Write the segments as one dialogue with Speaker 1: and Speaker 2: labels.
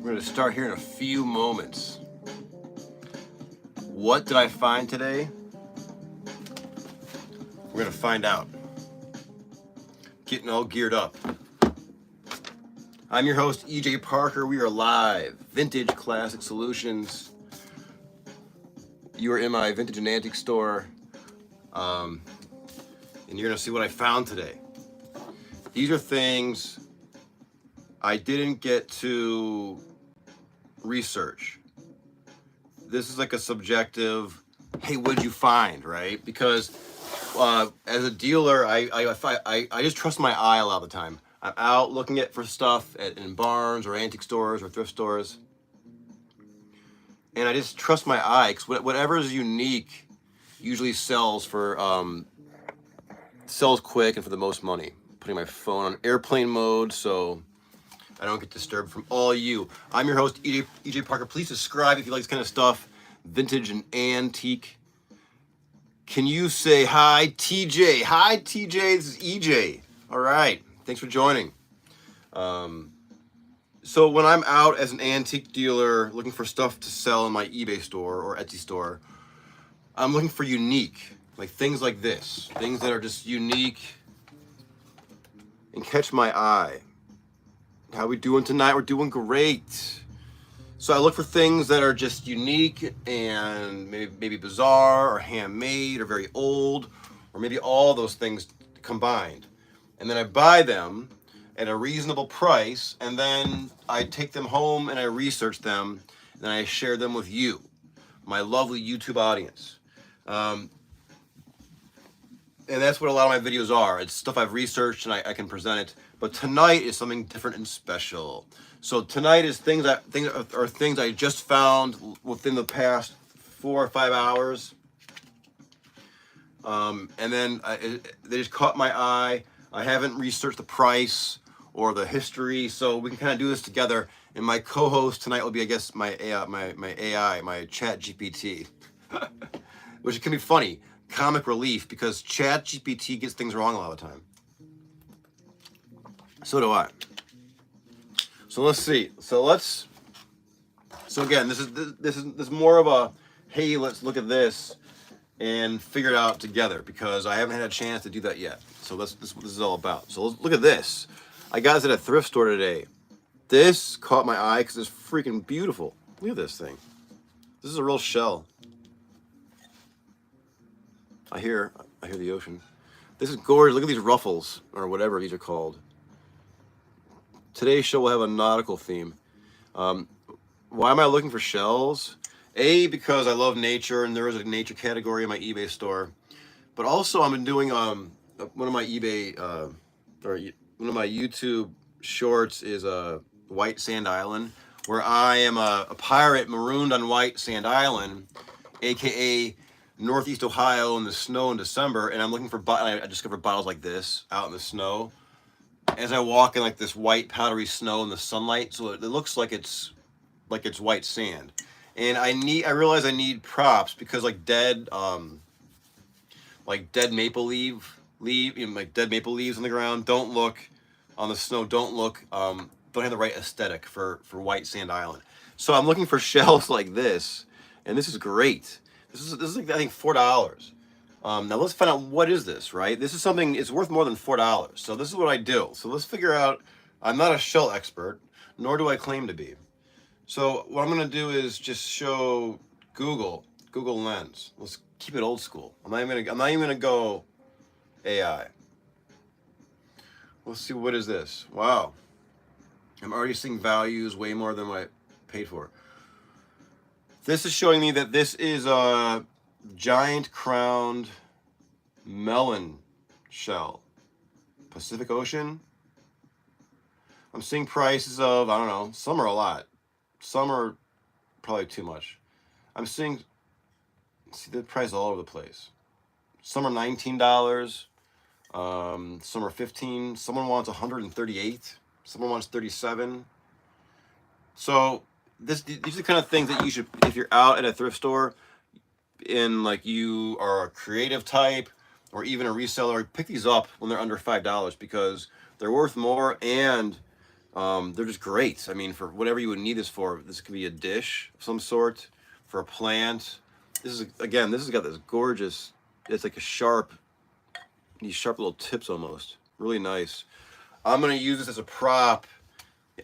Speaker 1: We're going to start here in a few moments. What did I find today? We're going to find out. Getting all geared up. I'm your host, EJ Parker. We are live. Vintage Classic Solutions. You are in my vintage and antique store. And you're going to see what I found today. These are things I didn't get to research. This is like a subjective, hey, what'd you find, right? Because as a dealer, I just trust my eye a lot of the time. I'm out looking for stuff in barns or antique stores or thrift stores, and I just trust my eye, because whatever is unique usually sells quick and for the most money. Putting my phone on airplane mode so I don't get disturbed from all you. I'm your host, EJ Parker. Please subscribe if you like this kind of stuff, vintage and antique. Can you say hi, TJ? Hi, TJ. This is EJ. All right. Thanks for joining. So when I'm out as an antique dealer looking for stuff to sell in my eBay store or Etsy store, I'm looking for unique, like things like this, things that are just unique and catch my eye. How we doing tonight? We're doing great. So I look for things that are just unique and maybe bizarre or handmade or very old, or maybe all those things combined. And then I buy them at a reasonable price, and then I take them home and I research them, and then I share them with you, my lovely YouTube audience. And that's what a lot of my videos are. It's stuff I've researched and I can present it. But tonight is something different and special. So tonight is things I just found within the past 4 or 5 hours. And then they just caught my eye. I haven't researched the price or the history, so we can kind of do this together. And my co-host tonight will be, I guess, my AI, my Chat GPT, which can be funny, comic relief, because Chat GPT gets things wrong a lot of the time. So do I. So let's see. So again, this is more of a, hey, let's look at this and figure it out together, because I haven't had a chance to do that yet. So this is what this is all about. So let's look at this. I got this at a thrift store today. This caught my eye because it's freaking beautiful. Look at this thing. This is a real shell. I hear the ocean. This is gorgeous. Look at these ruffles, or whatever these are called. Today's show will have a nautical theme. Why am I looking for shells? A, because I love nature, and there is a nature category in my eBay store. But also, I've been doing one of my eBay or one of my YouTube shorts is White Sand Island, where I am a pirate marooned on White Sand Island, aka Northeast Ohio, in the snow in December, and I'm looking for I discovered bottles like this out in the snow as I walk in like this white powdery snow in the sunlight, so it looks like it's white sand. And I realize I need props, because like dead maple dead maple leaves on the ground don't look on the snow, don't have the right aesthetic for White Sand Island. So I'm looking for shells like this, and this is great. This is like, I think, $4. Now let's find out, what is this, right? This is something, it's worth more than $4. So this is what I do. So let's figure out, I'm not a shell expert, nor do I claim to be. So what I'm going to do is just show Google Lens. Let's keep it old school. I'm not even going to go AI. Let's see, what is this? Wow. I'm already seeing values way more than what I paid for. This is showing me that this is a giant crowned melon shell. Pacific Ocean. I'm seeing prices of, I don't know, some are a lot. Some are probably too much. I'm seeing, see the price all over the place. Some are $19. Some are $15. Someone wants $138. Someone wants $37. So these are the kind of things that you should, if you're out at a thrift store and like you are a creative type or even a reseller, pick these up when they're under $5, because they're worth more, and they're just great. I mean, for whatever you would need this for, this could be a dish of some sort, for a plant. This has got this gorgeous, it's like these sharp little tips almost. Really nice. I'm going to use this as a prop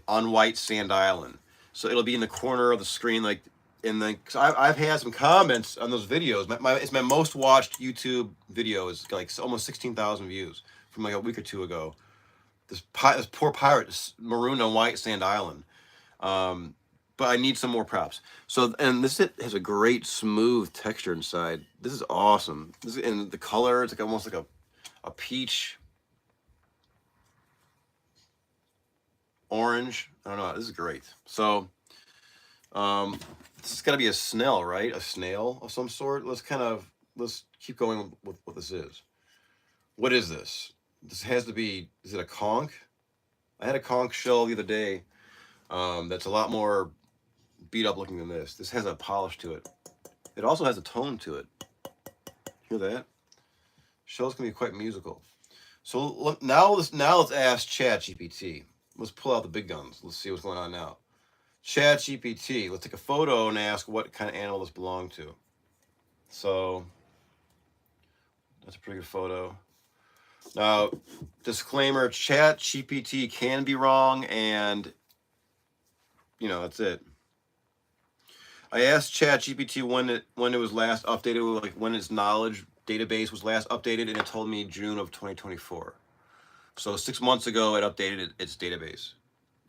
Speaker 1: on White Sand Island. So it'll be in the corner of the screen, like cause I've had some comments on those videos. It's my most watched YouTube video. It's like almost 16,000 views from like a week or two ago. This poor pirate is marooned on White Sand Island. But I need some more props. So, and this has a great smooth texture inside. This is awesome. And the color, it's like almost like a peach, orange. I don't know. This is great. So, this has got to be a snail, right? A snail of some sort. Let's keep going with what this is. What is this? This has to be, is it a conch? I had a conch shell the other day. That's a lot more beat up looking than this. This has a polish to it. It also has a tone to it. Hear that? Shells can be quite musical. So now let's ask ChatGPT. Let's pull out the big guns. Let's see what's going on now. ChatGPT. Let's take a photo and ask what kind of animal this belonged to. So that's a pretty good photo. Now, disclaimer: ChatGPT can be wrong, and that's it. I asked ChatGPT when it was last updated, like when its knowledge database was last updated, and it told me June of 2024. So 6 months ago, it updated its database,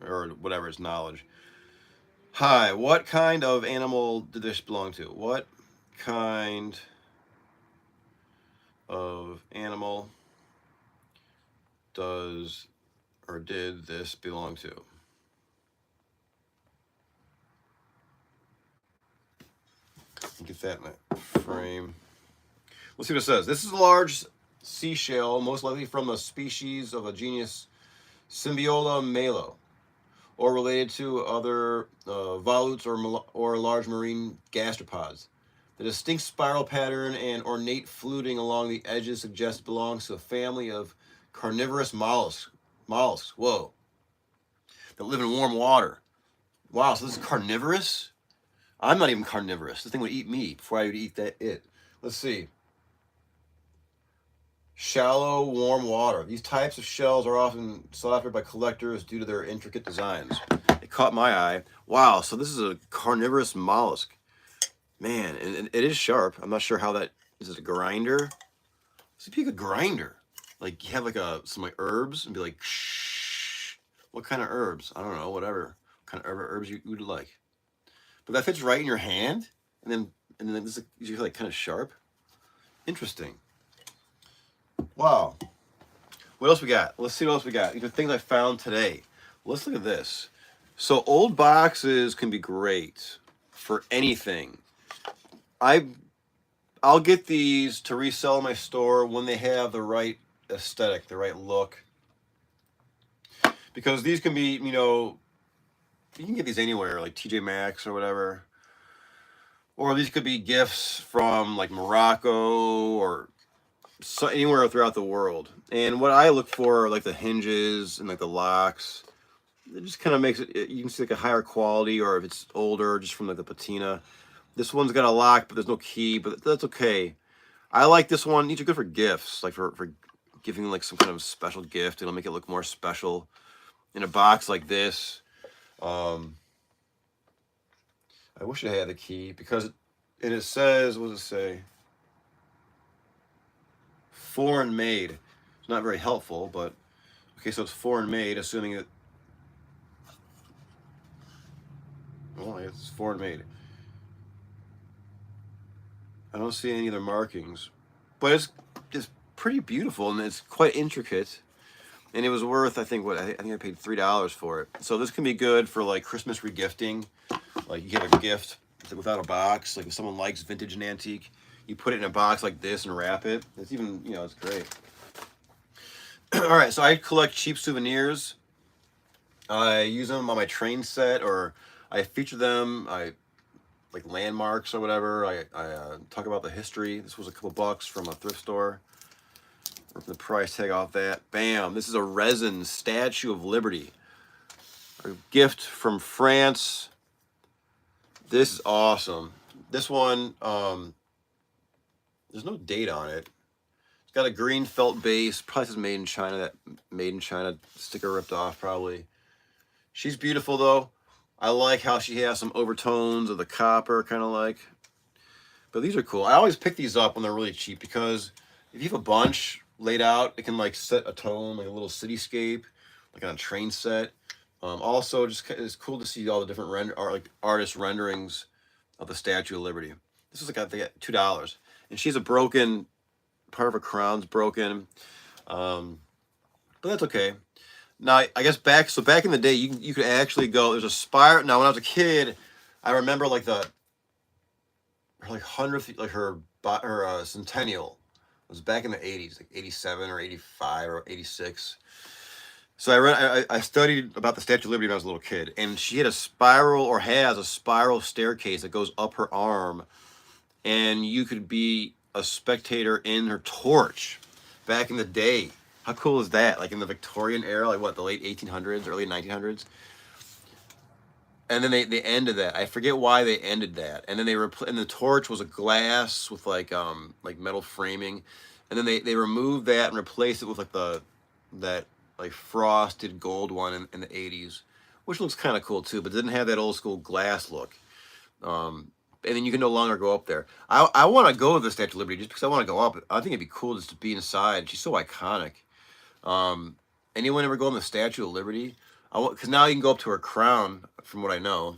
Speaker 1: or whatever, its knowledge. Hi, what kind of animal did this belong to? What kind of animal does or did this belong to? Get that in a frame. Let's see what it says. This is a large seashell, most likely from a species of a genus Symbiola malo, or related to other volutes or large marine gastropods. The distinct spiral pattern and ornate fluting along the edges suggest it belongs to a family of carnivorous mollusks. Whoa. That live in warm water. Wow, so this is carnivorous? I'm not even carnivorous. This thing would eat me before I would eat it. Let's see. Shallow, warm water. These types of shells are often sought after by collectors due to their intricate designs. It caught my eye. Wow, so this is a carnivorous mollusk. Man, and it is sharp. I'm not sure how that is. It a grinder? This would be like a grinder. Like you have like some like herbs and be like, shh. What kind of herbs? I don't know. Whatever kind of herbs you would like. But that fits right in your hand, and then this is like kind of sharp. Interesting. Wow. What else we got? Let's see what else we got. These are things I found today. Let's look at this. So old boxes can be great for anything. I'll get these to resell in my store when they have the right aesthetic, the right look. Because these can be, you can get these anywhere, like TJ Maxx or whatever. Or these could be gifts from like Morocco or anywhere throughout the world. And what I look for are like the hinges and like the locks. It just kind of makes it, you can see like a higher quality, or if it's older, just from like the patina. This one's got a lock, but there's no key, but that's okay. I like this one. These are good for gifts, like for giving like some kind of special gift. It'll make it look more special in a box like this. I wish it had the key because it says, what does it say? Foreign made. It's not very helpful, but okay, so it's foreign made, assuming it. Well, it's foreign made. I don't see any other markings, but it's pretty beautiful and it's quite intricate. And it was worth, I think I think I paid $3 for it. So this can be good for like Christmas regifting. Like you get a gift without a box. Like if someone likes vintage and antique, you put it in a box like this and wrap it. It's even, it's great. All right, so I collect cheap souvenirs. I use them on my train set, or I feature them. Like landmarks or whatever. I talk about the history. This was a couple bucks from a thrift store. Ripping the price tag off that. Bam! This is a resin Statue of Liberty. A gift from France. This is awesome. This one, there's no date on it. It's got a green felt base. Probably says made in China. That made in China sticker ripped off probably. She's beautiful though. I like how she has some overtones of the copper, kind of like. But these are cool. I always pick these up when they're really cheap because if you have a bunch laid out, it can like set a tone, like a little cityscape, like on a train set. Also, just it's cool to see all the different artist renderings of the Statue of Liberty. This is like I think $2, and she's a broken part of her crown's broken, but that's okay. Now, I guess back in the day, you could actually go. There's a spire. Now, when I was a kid, I remember like her 100th, like her centennial was back in the 80s, like 87 or 85 or 86. So I studied about the Statue of Liberty when I was a little kid, and she had has a spiral staircase that goes up her arm, and you could be a spectator in her torch back in the day. How cool is that? Like in the Victorian era, like what, the late 1800s, early 1900s? And then they ended that. I forget why they ended that. And then and the torch was a glass with like metal framing. And then they removed that and replaced it with like that like frosted gold one in the 80s, which looks kind of cool too, but it didn't have that old school glass look. And then you can no longer go up there. I want to go to the Statue of Liberty just because I want to go up. I think it'd be cool just to be inside. She's so iconic. Anyone ever go on the Statue of Liberty? Because now you can go up to her crown, from what I know.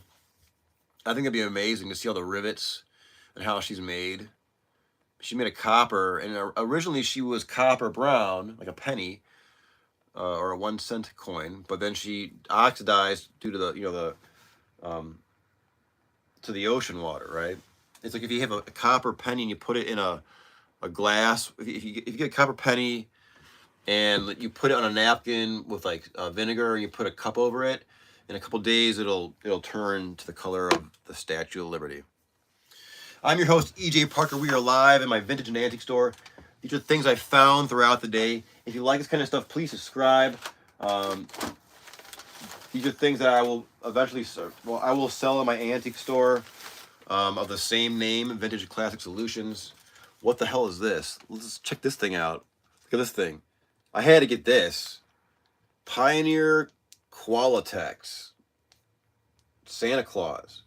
Speaker 1: I think it'd be amazing to see all the rivets and how she's made. she made a copper, and originally she was copper brown, like a penny, or a 1 cent coin. But then she oxidized due to the um, to the ocean water, right? It's like if you have a copper penny and you put it in a glass. If you get a copper penny and you put it on a napkin with like vinegar, and you put a cup over it, in a couple days it'll turn to the color of the Statue of Liberty. I'm your host, EJ Parker. We are live in my vintage and antique store. These are things I found throughout the day. If you like this kind of stuff, please subscribe. These are things that I will eventually, I will sell in my antique store of the same name, Vintage Classic Solutions. What the hell is this? Let's check this thing out. Look at this thing. I had to get this. Pioneer Qualitex. Santa Claus.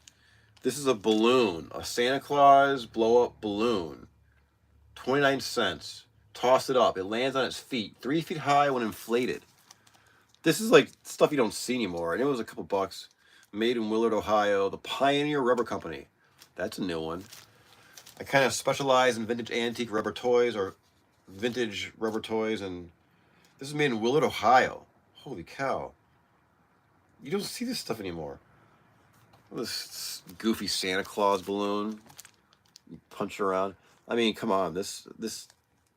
Speaker 1: This is a balloon. A Santa Claus blow-up balloon. 29 cents. Toss it up. It lands on its feet. 3 feet high when inflated. This is like stuff you don't see anymore. And it was a couple bucks. Made in Willard, Ohio. The Pioneer Rubber Company. That's a new one. I kind of specialize in vintage antique rubber toys or vintage rubber toys. And this is made in Willard, Ohio. Holy cow. You don't see this stuff anymore. This goofy Santa Claus balloon. You punch it around. I mean, come on. This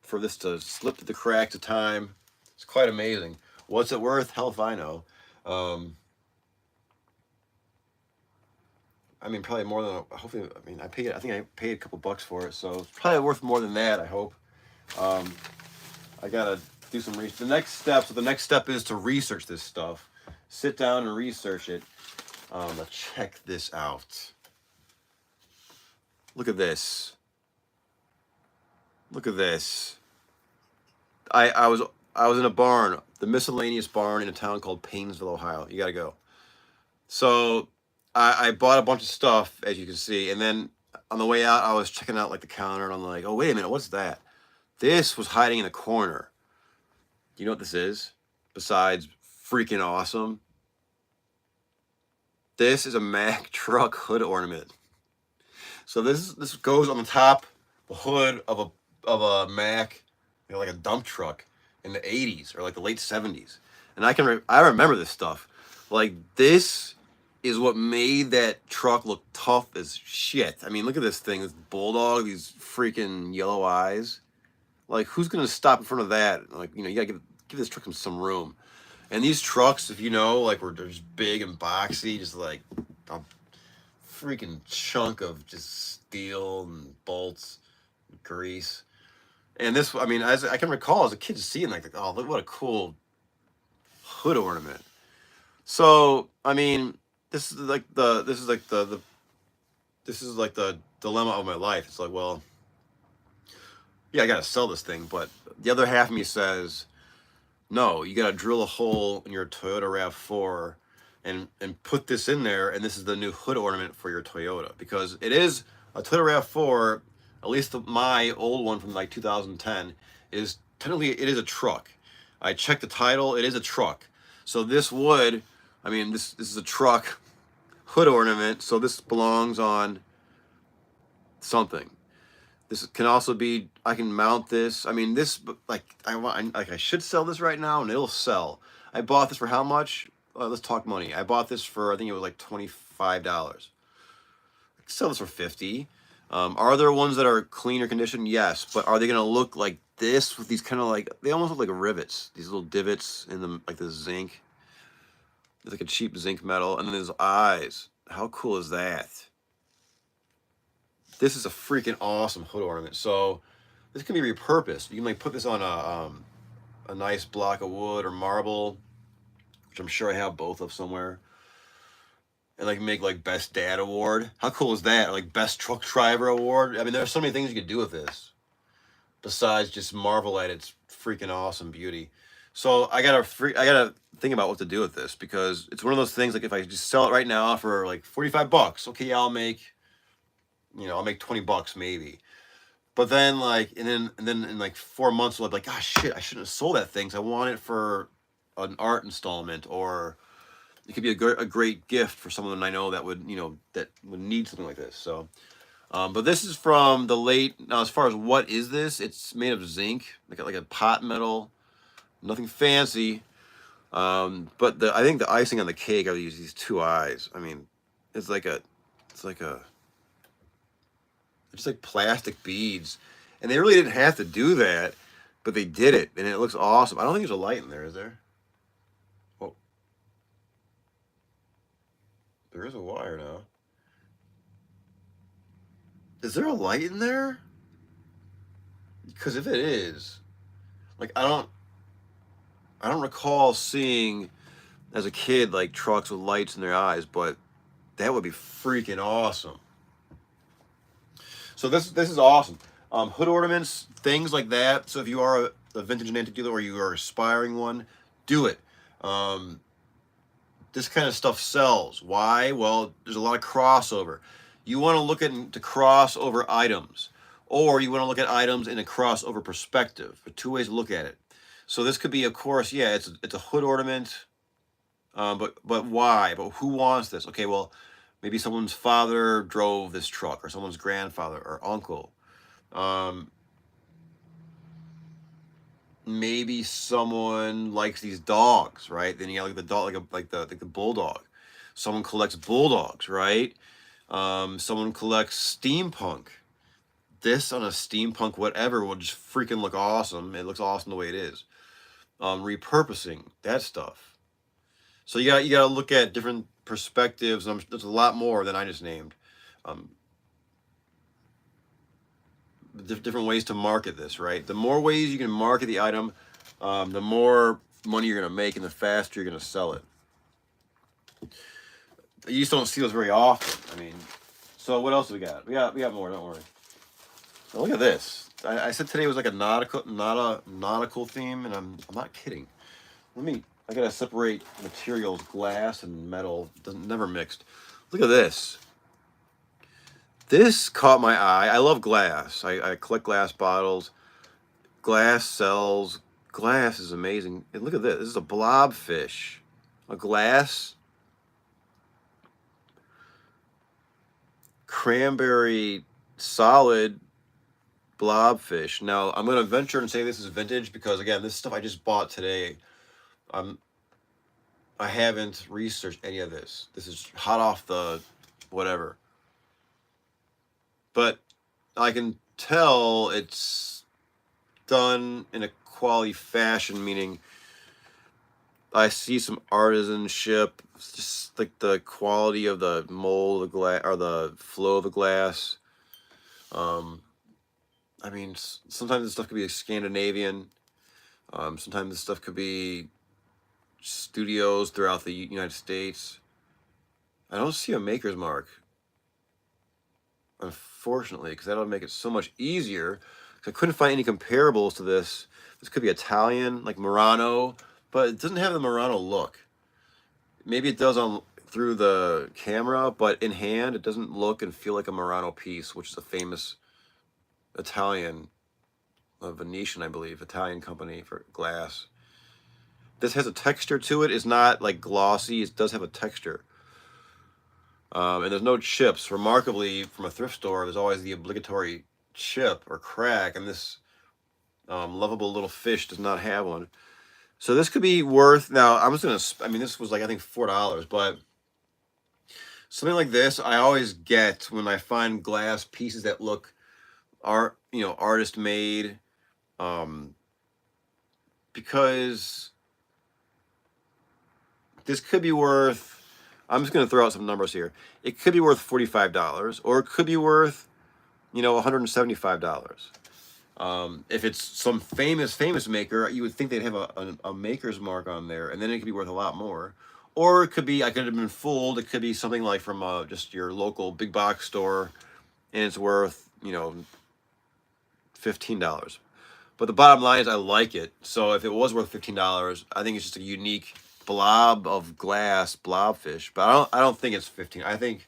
Speaker 1: for this to slip through the cracks of time, it's quite amazing. What's it worth? Hell if I know. I mean, probably more than. Hopefully, I mean, I think I paid a couple bucks for it, so it's probably worth more than that. I hope. I gotta do some research. The next step is to research this stuff. Sit down and research it. Let's check this out. Look at this. Look at this. I was in a barn, the miscellaneous barn in a town called Paynesville, Ohio. You gotta go. So I bought a bunch of stuff, as you can see, and then on the way out, I was checking out like the counter, and I'm like, oh wait a minute, what's that? This was hiding in the corner. Do you know what this is? Besides freaking awesome. This is a Mack truck hood ornament. So this goes on the top, the hood of a Mack, like a dump truck in the 80s or like the late 70s. And I remember this stuff. Like, this is what made that truck look tough as shit. I mean, look at this thing, this bulldog, these freaking yellow eyes. Like, who's gonna stop in front of that? Like, you gotta give this truck some room. And these trucks, if you know, like, were just big and boxy, just like a freaking chunk of just steel and bolts, and grease. And this, I mean, as I can recall as a kid, just seeing like, oh, look what a cool hood ornament. So, I mean, this is like the dilemma of my life. It's like, well, yeah, I gotta sell this thing, but the other half of me says, no, you gotta drill a hole in your Toyota RAV4 and put this in there, and this is the new hood ornament for your Toyota, because it is a Toyota RAV4. At least my old one from like 2010 is technically, it is a truck. I checked the title, it is a truck. So this would, I mean, this is a truck hood ornament, so this belongs on something. This can also be, I can mount this. I mean, this, like, I should sell this right now, and it'll sell. I bought this for how much? Let's talk money. I bought this for, I think it was like $25. I could sell this for $50. Are there ones that are cleaner condition? Yes, but are they gonna look like this with these kind of like, they almost look like rivets, these little divots in the, like the zinc. It's like a cheap zinc metal, and then there's eyes. How cool is that? This is a freaking awesome hood ornament. So this can be repurposed. You can like put this on a nice block of wood or marble, which I'm sure I have both of somewhere, and like make like best dad award. How cool is that? Or like best truck driver award. I mean, there's so many things you could do with this besides just marvel at its freaking awesome beauty. So I gotta think about what to do with this, because it's one of those things, like if I just sell it right now for like 45 bucks, okay, I'll make 20 bucks maybe. But then like, and then in like 4 months, I'll be like, ah, shit, I shouldn't have sold that thing, 'cause I want it for an art installment, or it could be a great gift for someone I know that would, that would need something like this. So But this is from the late. Now, as far as what is this? It's made of zinc, like a pot metal. Nothing fancy. But I think the icing on the cake are these two eyes. I mean, it's like a, it's like a, it's just like plastic beads, and they really didn't have to do that, but they did it, and it looks awesome. I don't think there's a light in there, is there? Oh, there is a wire now. Is there a light in there? Because if it is, like I don't recall seeing as a kid like trucks with lights in their eyes, but that would be freaking awesome. So this is awesome. Hood ornaments, things like that. So if you are a vintage and antique dealer or you are aspiring one, do it. This kind of stuff sells. Why? Well, there's a lot of crossover. You want to look at to crossover items, or you want to look at items in a crossover perspective. There are two ways to look at it. So this could be, of course, yeah, it's a hood ornament. But why? But who wants this? Okay, well, maybe someone's father drove this truck, or someone's grandfather or uncle. Maybe someone likes these dogs, right? Then you got like the dog, like the bulldog. Someone collects bulldogs, right? Someone collects steampunk. This on a steampunk whatever will just freaking look awesome. It looks awesome the way it is. Repurposing that stuff. So you got to look at different perspectives. There's a lot more than I just named. Different ways to market this, right? The more ways you can market the item, the more money you're going to make and the faster you're going to sell it. You just don't see those very often. I mean, so what else do we got? We got more. Don't worry. Now look at this. I said today was like a nautical theme, and I'm not kidding. I gotta separate materials, glass and metal. Never mixed. Look at this. This caught my eye. I love glass. I collect glass bottles. Glass sells. Glass is amazing. And look at this. This is a blobfish. A glass cranberry solid blobfish. Now, I'm going to venture and say this is vintage because, again, this stuff I just bought today. I haven't researched any of this. This is hot off the whatever. But I can tell it's done in a quality fashion, meaning I see some artisanship, just like the quality of the mold of the glass or the flow of the glass. I mean, sometimes this stuff could be Scandinavian. Sometimes this stuff could be studios throughout the United States. I don't see a maker's mark, unfortunately, because that'll make it so much easier. I couldn't find any comparables to this. This could be Italian, like Murano, but it doesn't have the Murano look. Maybe it does on through the camera, but in hand, it doesn't look and feel like a Murano piece, which is a famous Italian, Venetian, I believe, Italian company for glass. This has a texture to it. It's not like glossy. It does have a texture. And there's no chips. Remarkably, from a thrift store, there's always the obligatory chip or crack, and this lovable little fish does not have one. So this could be worth, now I'm just gonna, I mean, this was like, I think $4, but something like this, I always get when I find glass pieces that look artist made, because this could be worth, I'm just going to throw out some numbers here. It could be worth $45, or it could be worth, $175. If it's some famous maker, you would think they'd have a maker's mark on there, and then it could be worth a lot more. Or it could be, I could have been fooled. It could be something like from just your local big box store, and it's worth, $15. But the bottom line is I like it. So if it was worth $15, I think it's just a unique blob of glass blobfish. But I don't think it's 15. I think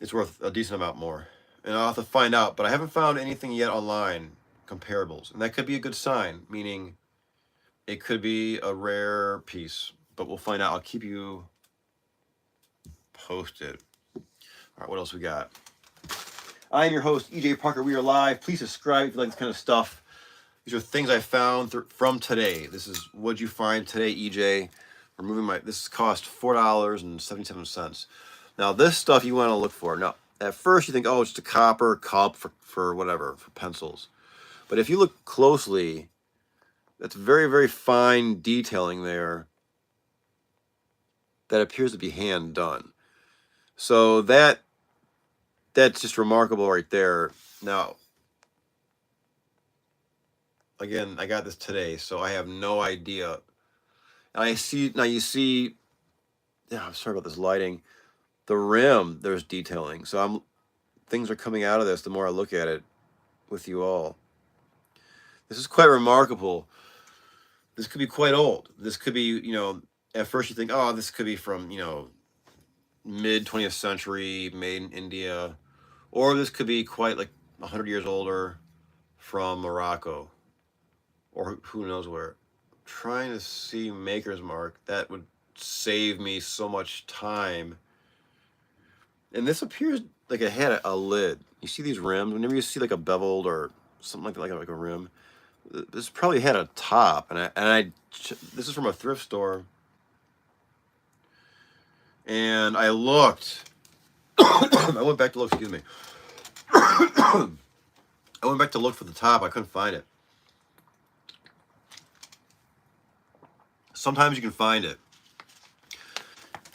Speaker 1: it's worth a decent amount more. And I'll have to find out. But I haven't found anything yet online, comparables. And that could be a good sign, meaning it could be a rare piece. But we'll find out. I'll keep you posted. All right, what else we got? I am your host, EJ Parker. We are live. Please subscribe if you like this kind of stuff. These are things I found from today. This is what'd you find today, EJ. Removing this cost $4.77. Now this stuff you want to look for. Now at first you think, oh, it's just a copper cup for whatever, for pencils. But if you look closely, that's very, very fine detailing there that appears to be hand done. So that's just remarkable right there. Now, again, I got this today, so I have no idea. And I see, now you see, yeah, I'm sorry about this lighting. The rim, there's detailing. So things are coming out of this the more I look at it with you all. This is quite remarkable. This could be quite old. This could be, at first you think, oh, this could be from, mid 20th century, made in India. Or this could be quite like 100 years older from Morocco. Or who knows where. Trying to see Maker's Mark. That would save me so much time. And this appears like it had a lid. You see these rims? Whenever you see like a beveled or something like that, like a rim, this probably had a top. And this is from a thrift store. And I looked. I went back to look, excuse me. I went back to look for the top. I couldn't find it. Sometimes you can find it.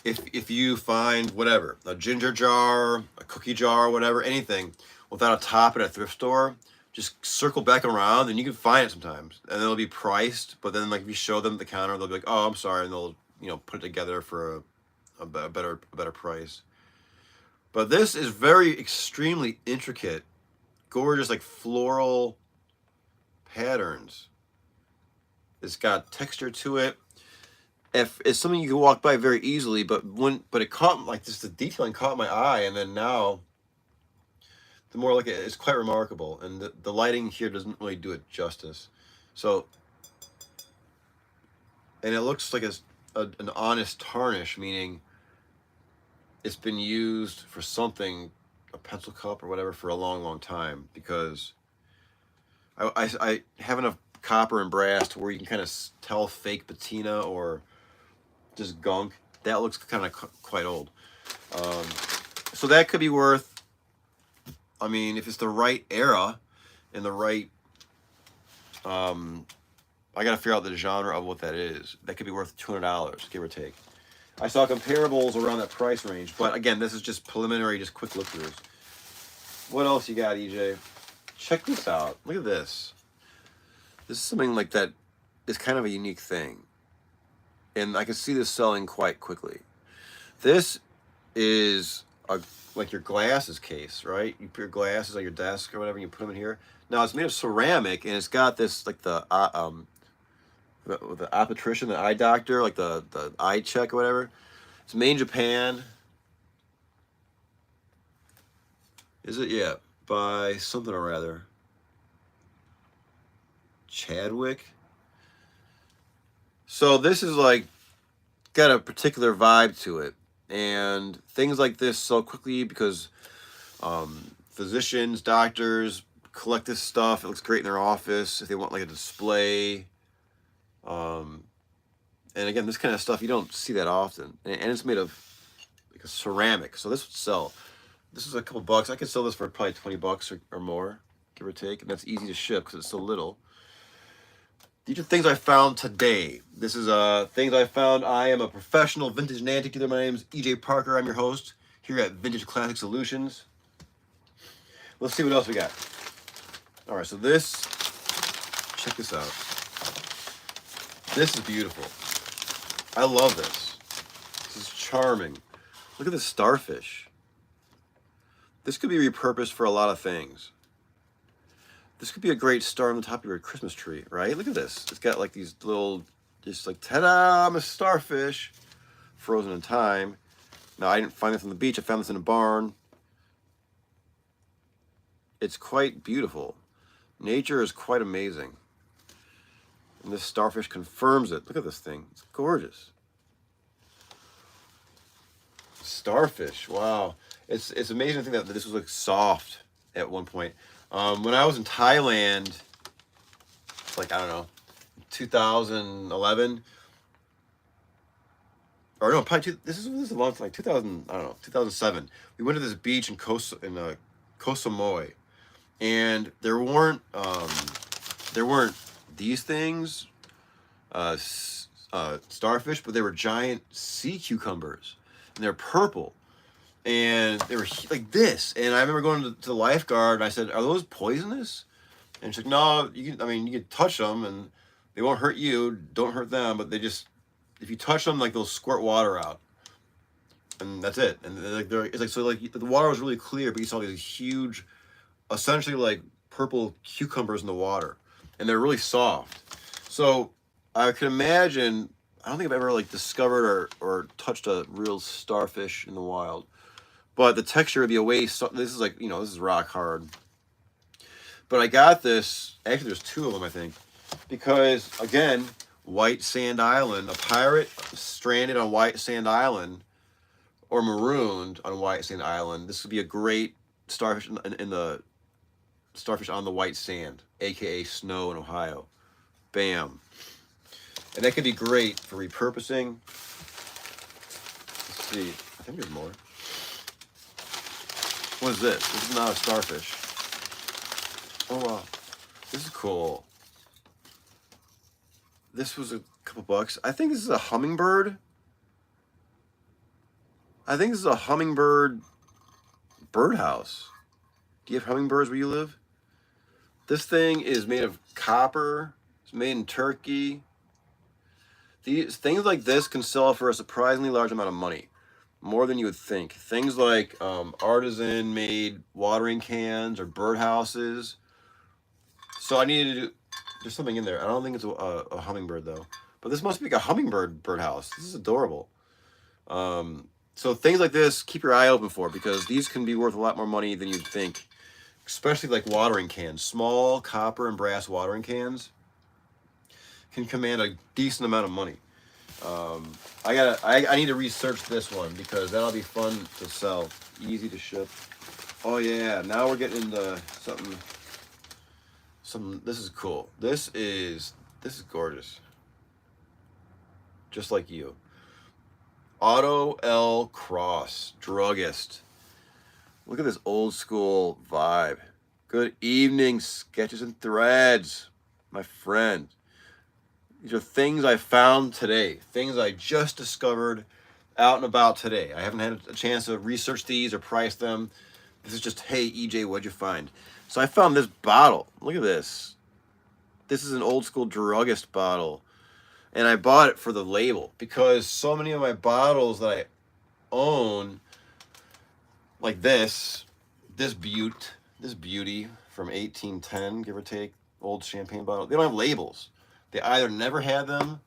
Speaker 1: If you find whatever, a ginger jar, a cookie jar, whatever, anything without a top at a thrift store, just circle back around and you can find it sometimes. And it'll be priced, but then like if you show them at the counter, they'll be like, "Oh, I'm sorry," and they'll put it together for a better price. But this is very extremely intricate, gorgeous, like floral patterns. It's got texture to it. It's something you can walk by very easily, but it caught like this, the detailing caught my eye, and then now the more like it's quite remarkable, and the lighting here doesn't really do it justice. So, and it looks like an honest tarnish, meaning it's been used for something, a pencil cup or whatever, for a long, long time, because I have enough copper and brass to where you can kind of tell fake patina or just gunk. That looks kind of quite old. So that could be worth, I mean, if it's the right era and the right, I got to figure out the genre of what that is. That could be worth $200, give or take. I saw comparables around that price range, but again, this is just preliminary, just quick look-throughs. What else you got, EJ? Check this out. Look at this. This is something like that. It's kind of a unique thing. And I can see this selling quite quickly. This is like your glasses case, right? You put your glasses on your desk or whatever, and you put them in here. Now, it's made of ceramic, and it's got this, like the optician, the eye doctor, like the eye check or whatever. It's made in Japan. Is it? Yeah. By something or other. Chadwick. So this is like got a particular vibe to it. And things like this sell quickly because physicians, doctors collect this stuff. It looks great in their office if they want like a display. And again, this kind of stuff, you don't see that often. And it's made of like a ceramic. So this would sell. This is a couple bucks. I could sell this for probably 20 bucks or more, give or take. And that's easy to ship because it's so little. These are things I found today. This is things I found. I am a professional vintage and antique dealer. My name is EJ Parker. I'm your host here at Vintage Classic Solutions. Let's see what else we got. All right, so this, check this out. This is beautiful. I love this. This is charming. Look at this starfish. This could be repurposed for a lot of things. This could be a great star on the top of your Christmas tree, right? Look at this. It's got like these little, just like, ta-da, I'm a starfish. Frozen in time. Now, I didn't find this on the beach. I found this in a barn. It's quite beautiful. Nature is quite amazing. And this starfish confirms it. Look at this thing. It's gorgeous. Starfish, wow. It's amazing to think that this was like soft at one point. When I was in Thailand, like, I don't know, 2011, or no, probably this is a long time, like 2000, I don't know, 2007. We went to this beach in Koh Samui, and there weren't these things, starfish, but they were giant sea cucumbers, and they're purple, and they were like this. And I remember going to the lifeguard, and I said, "Are those poisonous?" And she's like, "No, you can. I mean, you can touch them, and they won't hurt you. Don't hurt them, but they just, if you touch them, like they'll squirt water out, and that's it." And like it's like, so like the water was really clear, but you saw these huge, essentially like purple cucumbers in the water, and they're really soft. So I can imagine. I don't think I've ever like discovered or touched a real starfish in the wild, but the texture would be this is like, this is rock hard. But I got this. Actually, there's two of them, I think, because again, White Sand Island, a pirate stranded on White Sand Island, or marooned on White Sand Island. This would be a great starfish in the starfish on the white sand, aka snow in Ohio. Bam. And that could be great for repurposing. Let's see. I think there's more. What is this? This is not a starfish. Oh wow. This is cool. This was a couple bucks. I think this is a hummingbird. I think this is a hummingbird birdhouse. Do you have hummingbirds where you live? This thing is made of copper. It's made in Turkey. These things like this can sell for a surprisingly large amount of money, more than you would think. Things like artisan-made watering cans or birdhouses. So I needed to do. There's something in there. I don't think it's a hummingbird though, but this must be like a hummingbird birdhouse. This is adorable. So things like this, keep your eye open for, because these can be worth a lot more money than you'd think. Especially like watering cans, small copper and brass watering cans can command a decent amount of money. I need to research this one because that'll be fun to sell, easy to ship. Oh yeah, now we're getting into something. This is cool. This is gorgeous. Just like you. Otto L. Cross, druggist. Look at this old school vibe. Good evening, Sketches and Threads, my friend. These are things I found today. Things I just discovered out and about today. I haven't had a chance to research these or price them. This is just, hey, EJ, what'd you find? So I found this bottle. Look at this. This is an old school druggist bottle. And I bought it for the label because so many of my bottles that I own, like this beauty from 1810, give or take, old champagne bottle, they don't have labels. They either never had them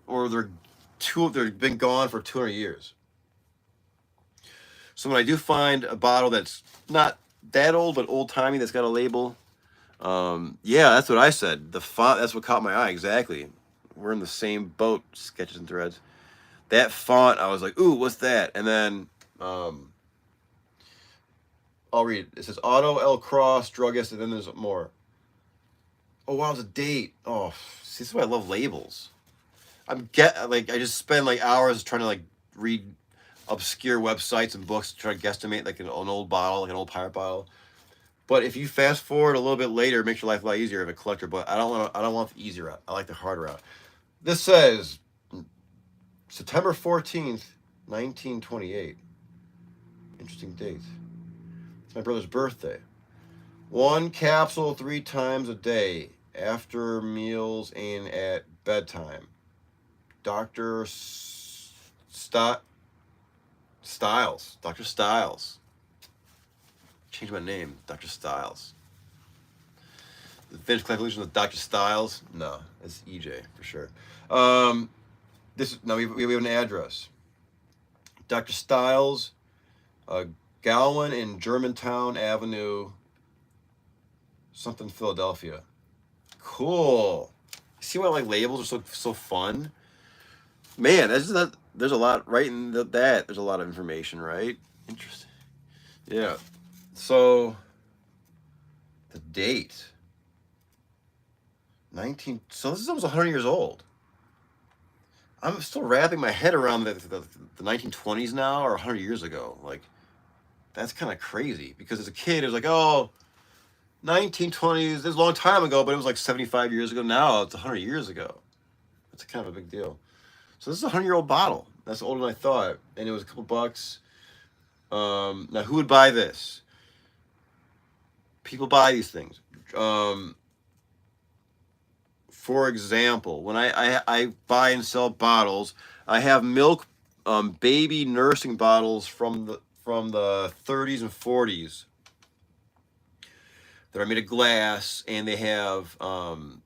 Speaker 1: or they've been gone for 200 years. So when I do find a bottle that's not that old but old-timey that's got a label, yeah, that's what I said. The font, that's what caught my eye, exactly. We're in the same boat, Sketches and Threads. That font, I was like, ooh, what's that? And then I'll read it. It says Otto L. Cross, druggist, and then there's more. Oh wow, it's a date. Oh, see, this is why I love labels. I just spend like hours trying to like read obscure websites and books to try to guesstimate like an old bottle, like an old pirate bottle. But if you fast forward a little bit later, it makes your life a lot easier if a collector. But I don't want the easy route. I like the hard route. This says September 14th, 1928. Interesting date. It's my brother's birthday. 1 capsule 3 times a day, after meals and at bedtime. Dr. Styles. Dr. Styles. Change my name, Dr. Styles. The finished conclusion of Dr. Styles? No, it's EJ for sure. We have an address. Dr. Styles, Gowan in Germantown Avenue, something, Philadelphia. Cool. See why like labels are so fun? Man, there's a lot right in that. There's a lot of information, right? Interesting. Yeah. So date. 19. So this is almost 100 years old. I'm still wrapping my head around the 1920s now, or 100 years ago. Like, that's kind of crazy. Because as a kid, it was like, oh, 1920s, this was a long time ago, but it was like 75 years ago. Now it's 100 years ago. That's kind of a big deal. So this is a 100-year-old bottle. That's older than I thought. And it was a couple bucks. Now, who would buy this? People buy these things. For example, when I buy and sell bottles, I have milk baby nursing bottles from the 30s and 40s that are made of glass, and they have like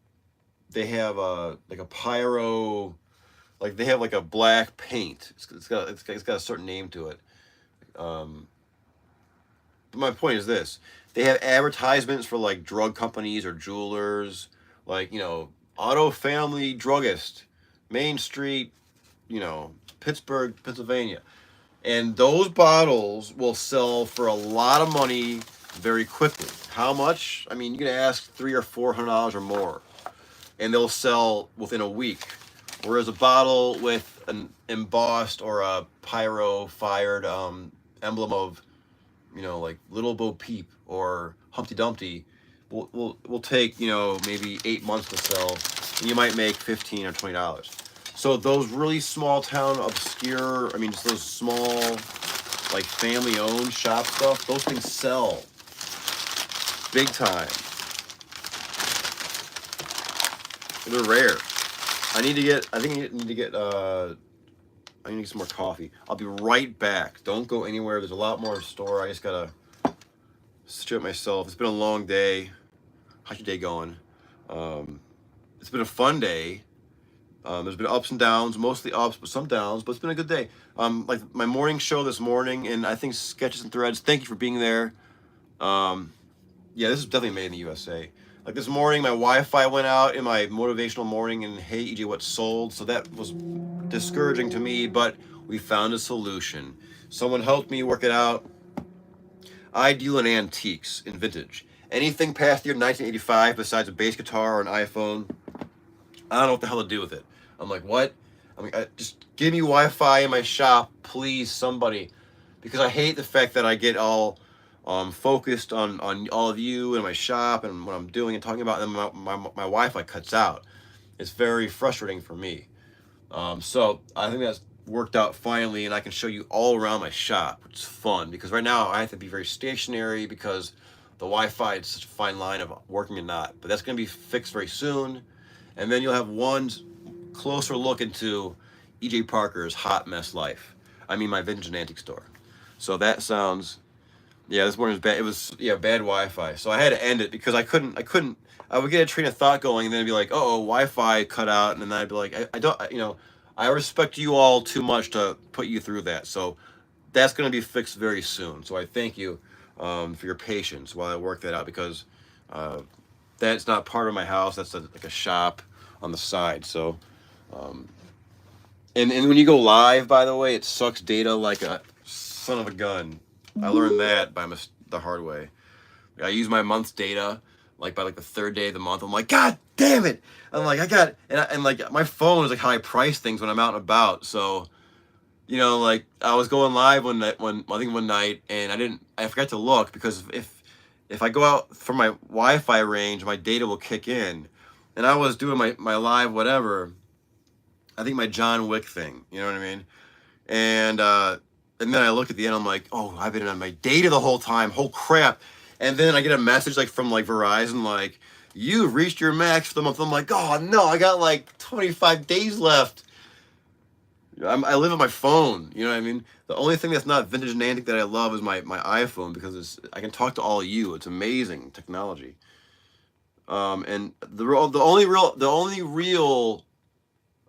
Speaker 1: a pyro, like they have like a black paint. It's got a certain name to it. But my point is this: they have advertisements for like drug companies or jewelers, like, you know, Auto Family Druggist, Main Street, you know, Pittsburgh, Pennsylvania. And those bottles will sell for a lot of money very quickly. How much? I mean, you can ask $300 or $400 or more, and they'll sell within a week. Whereas a bottle with an embossed or a pyro fired emblem of, you know, like Little Bo Peep or Humpty Dumpty will take, you know, maybe 8 months to sell, and you might make $15 or $20. So those really small town obscure, I mean, just those small, like family owned shop stuff, those things sell big time. They're rare. I need to get some more coffee. I'll be right back. Don't go anywhere. There's a lot more in store. I just gotta strip myself. It's been a long day. How's your day going? It's been a fun day. There's been ups and downs, mostly ups, but some downs, but it's been a good day. Like my morning show this morning, and I think Sketches and Threads, thank you for being there. Yeah, this is definitely made in the USA. Like this morning, my Wi-Fi went out in my motivational morning, and hey, EJ, what sold? So that was discouraging to me, but we found a solution. Someone helped me work it out. I deal in antiques, in vintage. Anything past the year 1985 besides a bass guitar or an iPhone, I don't know what the hell to do with it. I'm like, what? I mean, just give me Wi-Fi in my shop, please, somebody. Because I hate the fact that I get all focused on all of you and my shop and what I'm doing and talking about, and my Wi-Fi cuts out. It's very frustrating for me. So I think that's worked out finally, and I can show you all around my shop, which is fun. Because right now I have to be very stationary because the Wi-Fi is such a fine line of working and not. But that's going to be fixed very soon. And then you'll have one closer look into EJ Parker's hot mess life. I mean, my vintage and antique store. So that sounds, yeah, this morning was bad. It was, yeah, bad Wi-Fi. So I had to end it because I would get a train of thought going, and then it'd be like, oh, Wi-Fi cut out. And then I'd be like, I respect you all too much to put you through that. So that's going to be fixed very soon. So I thank you for your patience while I work that out, because that's not part of my house. That's like a shop on the side. So, and when you go live, by the way, it sucks data like a son of a gun. I learned that by the hard way. I use my month's data like by like the third day of the month. I'm like, God damn it! I'm like, and like my phone is like how I price things when I'm out and about. So, you know, like I was going live one night, and I forgot to look, because if I go out from my Wi-Fi range, my data will kick in. And I was doing my live whatever, I think my John Wick thing, you know what I mean? And then I look at the end, I'm like, oh, I've been on my data the whole time, whole crap. And then I get a message like from like Verizon, like, you've reached your max for the month. I'm like, oh no, I got like 25 days left. I live on my phone, you know what I mean? The only thing that's not vintage and antique that I love is my iPhone, because I can talk to all of you. It's amazing technology. And the only real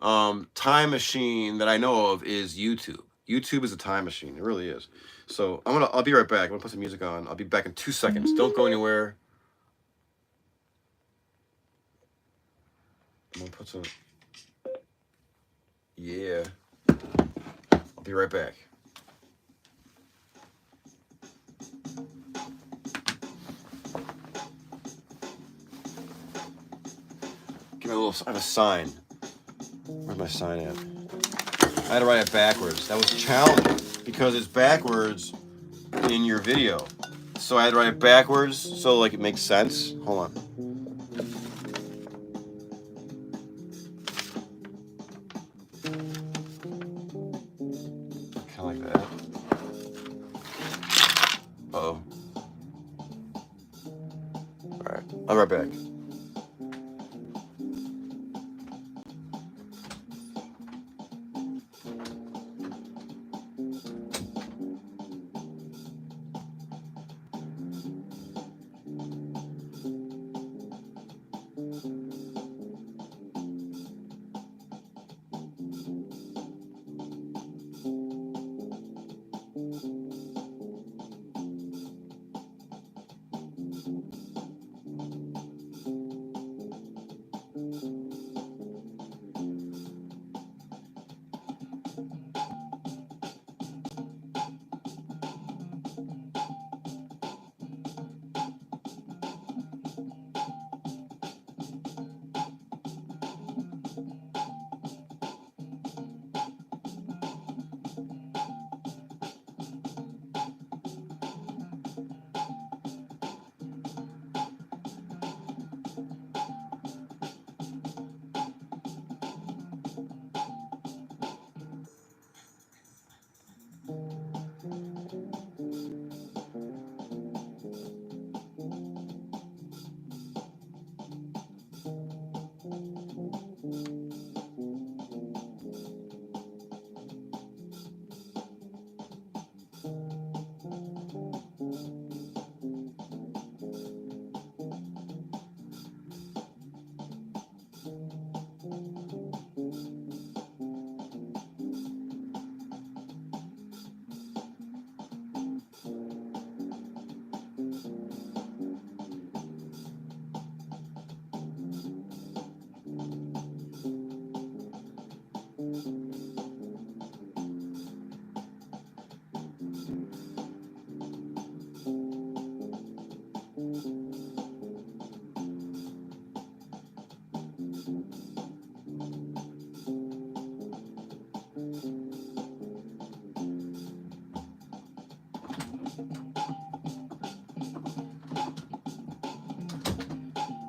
Speaker 1: time machine that I know of is YouTube. YouTube is a time machine. It really is. So I'll be right back. I'm gonna put some music on. I'll be back in 2 seconds. Don't go anywhere. I'm gonna put some. Yeah. I'll be right back. I have a sign. Where's my sign at? I had to write it backwards. That was challenging because it's backwards in your video. So I had to write it backwards so like it makes sense. Hold on. Kind of like that. Uh-oh. Alright, I'll be right back.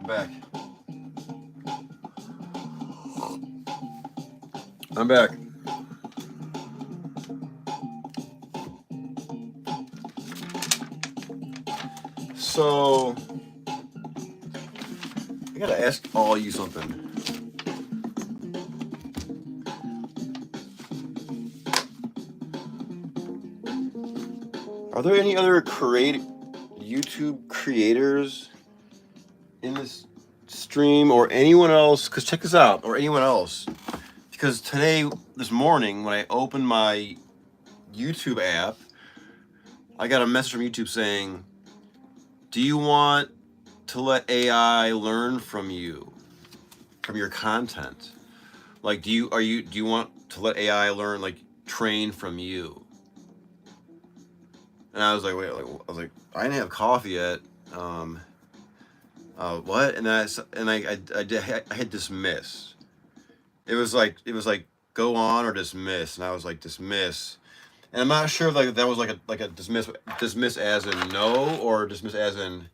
Speaker 1: Back. I'm back. So I gotta ask all you something. Are there any other YouTube creators in this stream or anyone else? Because check this out, or anyone else. Because this morning, when I opened my YouTube app, I got a message from YouTube saying, do you want to let AI learn from you, from your content? Like, do you want to let AI learn, like, train from you? And I was like, I didn't have coffee yet. What? And I hit dismiss. It was like go on or dismiss, and I was like dismiss. And I'm not sure if that was like a dismiss as in no, or dismiss as in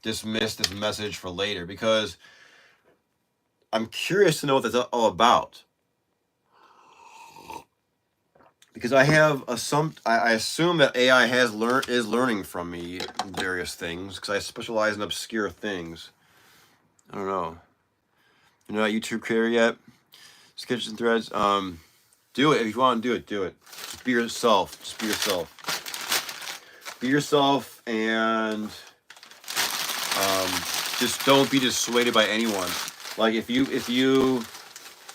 Speaker 1: dismiss this message for later, because I'm curious to know what that's all about. Because I assume that AI is learning from me various things, because I specialize in obscure things. I don't know. You're not a YouTube creator yet? Sketches and threads. Do it if you want to do it. Do it. Just be yourself. Just be yourself. Be yourself, and just don't be dissuaded by anyone. Like if you,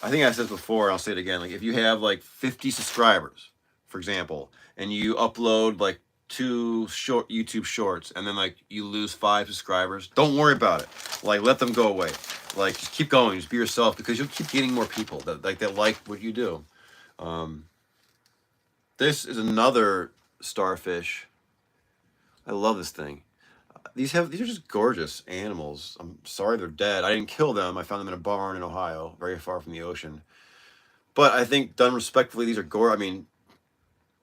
Speaker 1: I think I said this before, I'll say it again. Like if you have like 50 subscribers, for example, and you upload like 2 short YouTube shorts, and then like you lose 5 subscribers, don't worry about it. Like let them go away. Like just keep going, just be yourself, because you'll keep getting more people that like what you do. This is another Starfish. I love this thing. these are just gorgeous animals. I'm sorry they're dead. I didn't kill them. I found them in a barn in Ohio, very far from the ocean. But I think done respectfully, these are gore. I mean,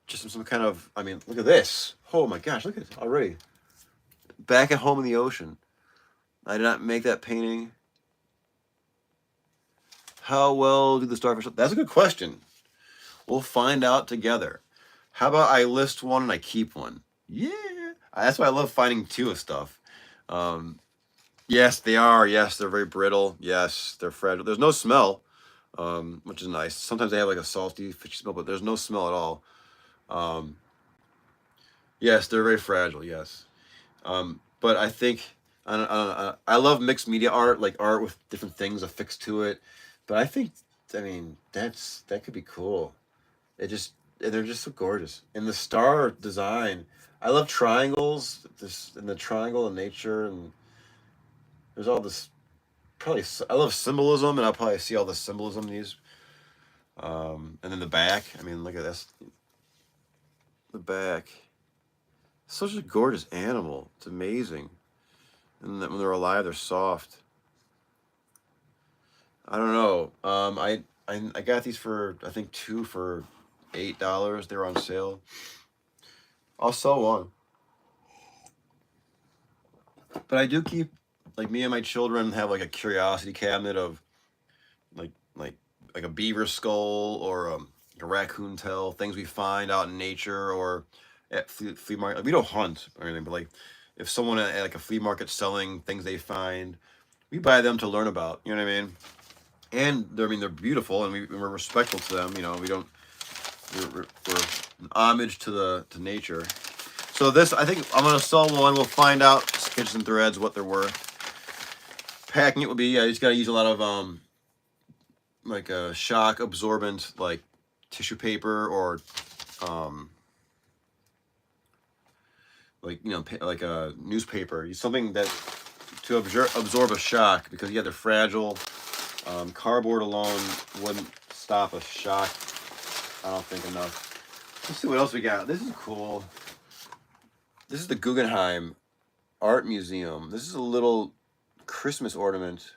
Speaker 1: just some kind of. I mean, look at this. Oh my gosh, look at it already. Back at home in the ocean. I did not make that painting. How well do the starfish? That's a good question. We'll find out together. How about I list one and I keep one? Yeah. That's why I love finding two of stuff. Yes, they are. Yes, they're very brittle. Yes, they're fragile. There's no smell, which is nice. Sometimes they have like a salty, fishy smell, but there's no smell at all. Yes, they're very fragile. Yes. But I think I love mixed media art, like art with different things affixed to it. But I think, I mean, that could be cool. They're just so gorgeous. And the star design, I love triangles. This and the triangle in nature, and there's all this. Probably I love symbolism, and I'll probably see all the symbolism in these. And then the back. I mean, look at this. The back. Such a gorgeous animal. It's amazing. And when they're alive, they're soft. I don't know. I got these for I think two for $8. They were on sale. I'll sell one. But I do keep, like, me and my children have like a curiosity cabinet of like a beaver skull or a raccoon tail, things we find out in nature or at flea market. Like, we don't hunt or anything, but like if someone at like a flea market selling things they find, we buy them to learn about. You know what I mean? And I mean they're beautiful, and we're respectful to them. You know, we don't we're an homage to nature. So this, I think I'm gonna sell one. We'll find out Sketches and Threads what they're worth. Packing it will be, I just gotta use a lot of like a shock absorbent, like tissue paper or like, you know, like a newspaper. Use something that to absorb a shock, because yeah, they're fragile. Cardboard alone wouldn't stop a shock, I don't think, enough. Let's see what else we got. This is cool. This is the Guggenheim Art Museum. This is a little Christmas ornament.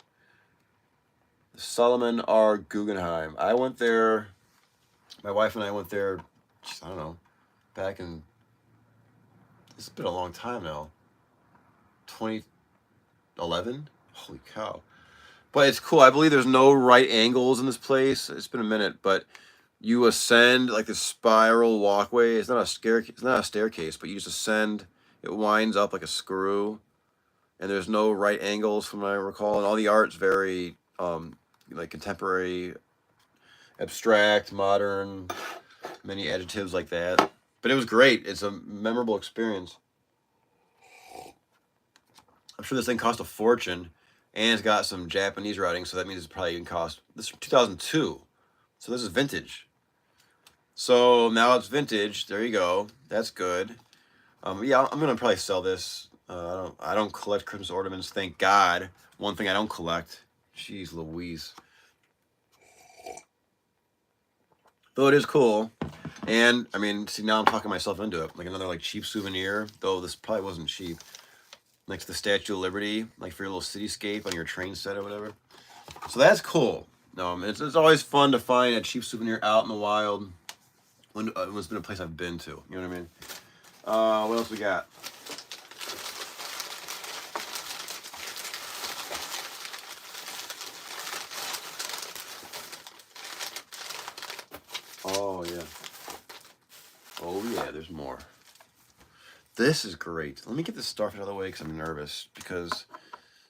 Speaker 1: Solomon R. Guggenheim. I went there, my wife and I went there, I don't know, back in, it's been a long time now, 2011? Holy cow. But it's cool. I believe there's no right angles in this place. It's been a minute, but you ascend like this spiral walkway. It's not a staircase, but you just ascend. It winds up like a screw, and there's no right angles from what I recall. And all the art's very like contemporary, abstract, modern, many adjectives like that. But it was great. It's a memorable experience. I'm sure this thing cost a fortune, and it's got some Japanese writing, so that means it's probably even cost. This is from 2002, so this is vintage. So now it's vintage. There you go. That's good. Yeah, I'm gonna probably sell this. I don't collect Christmas ornaments, thank God. One thing I don't collect. Jeez Louise. Though it is cool, and I mean, see, now I'm talking myself into it. Like another like cheap souvenir, though this probably wasn't cheap. Next to the Statue of Liberty, like for your little cityscape on your train set or whatever. So that's cool. It's always fun to find a cheap souvenir out in the wild when it's been a place I've been to. You know what I mean? What else we got? Oh yeah. Oh yeah, there's more. This is great. Let me get this starfish out of the way because I'm nervous. Because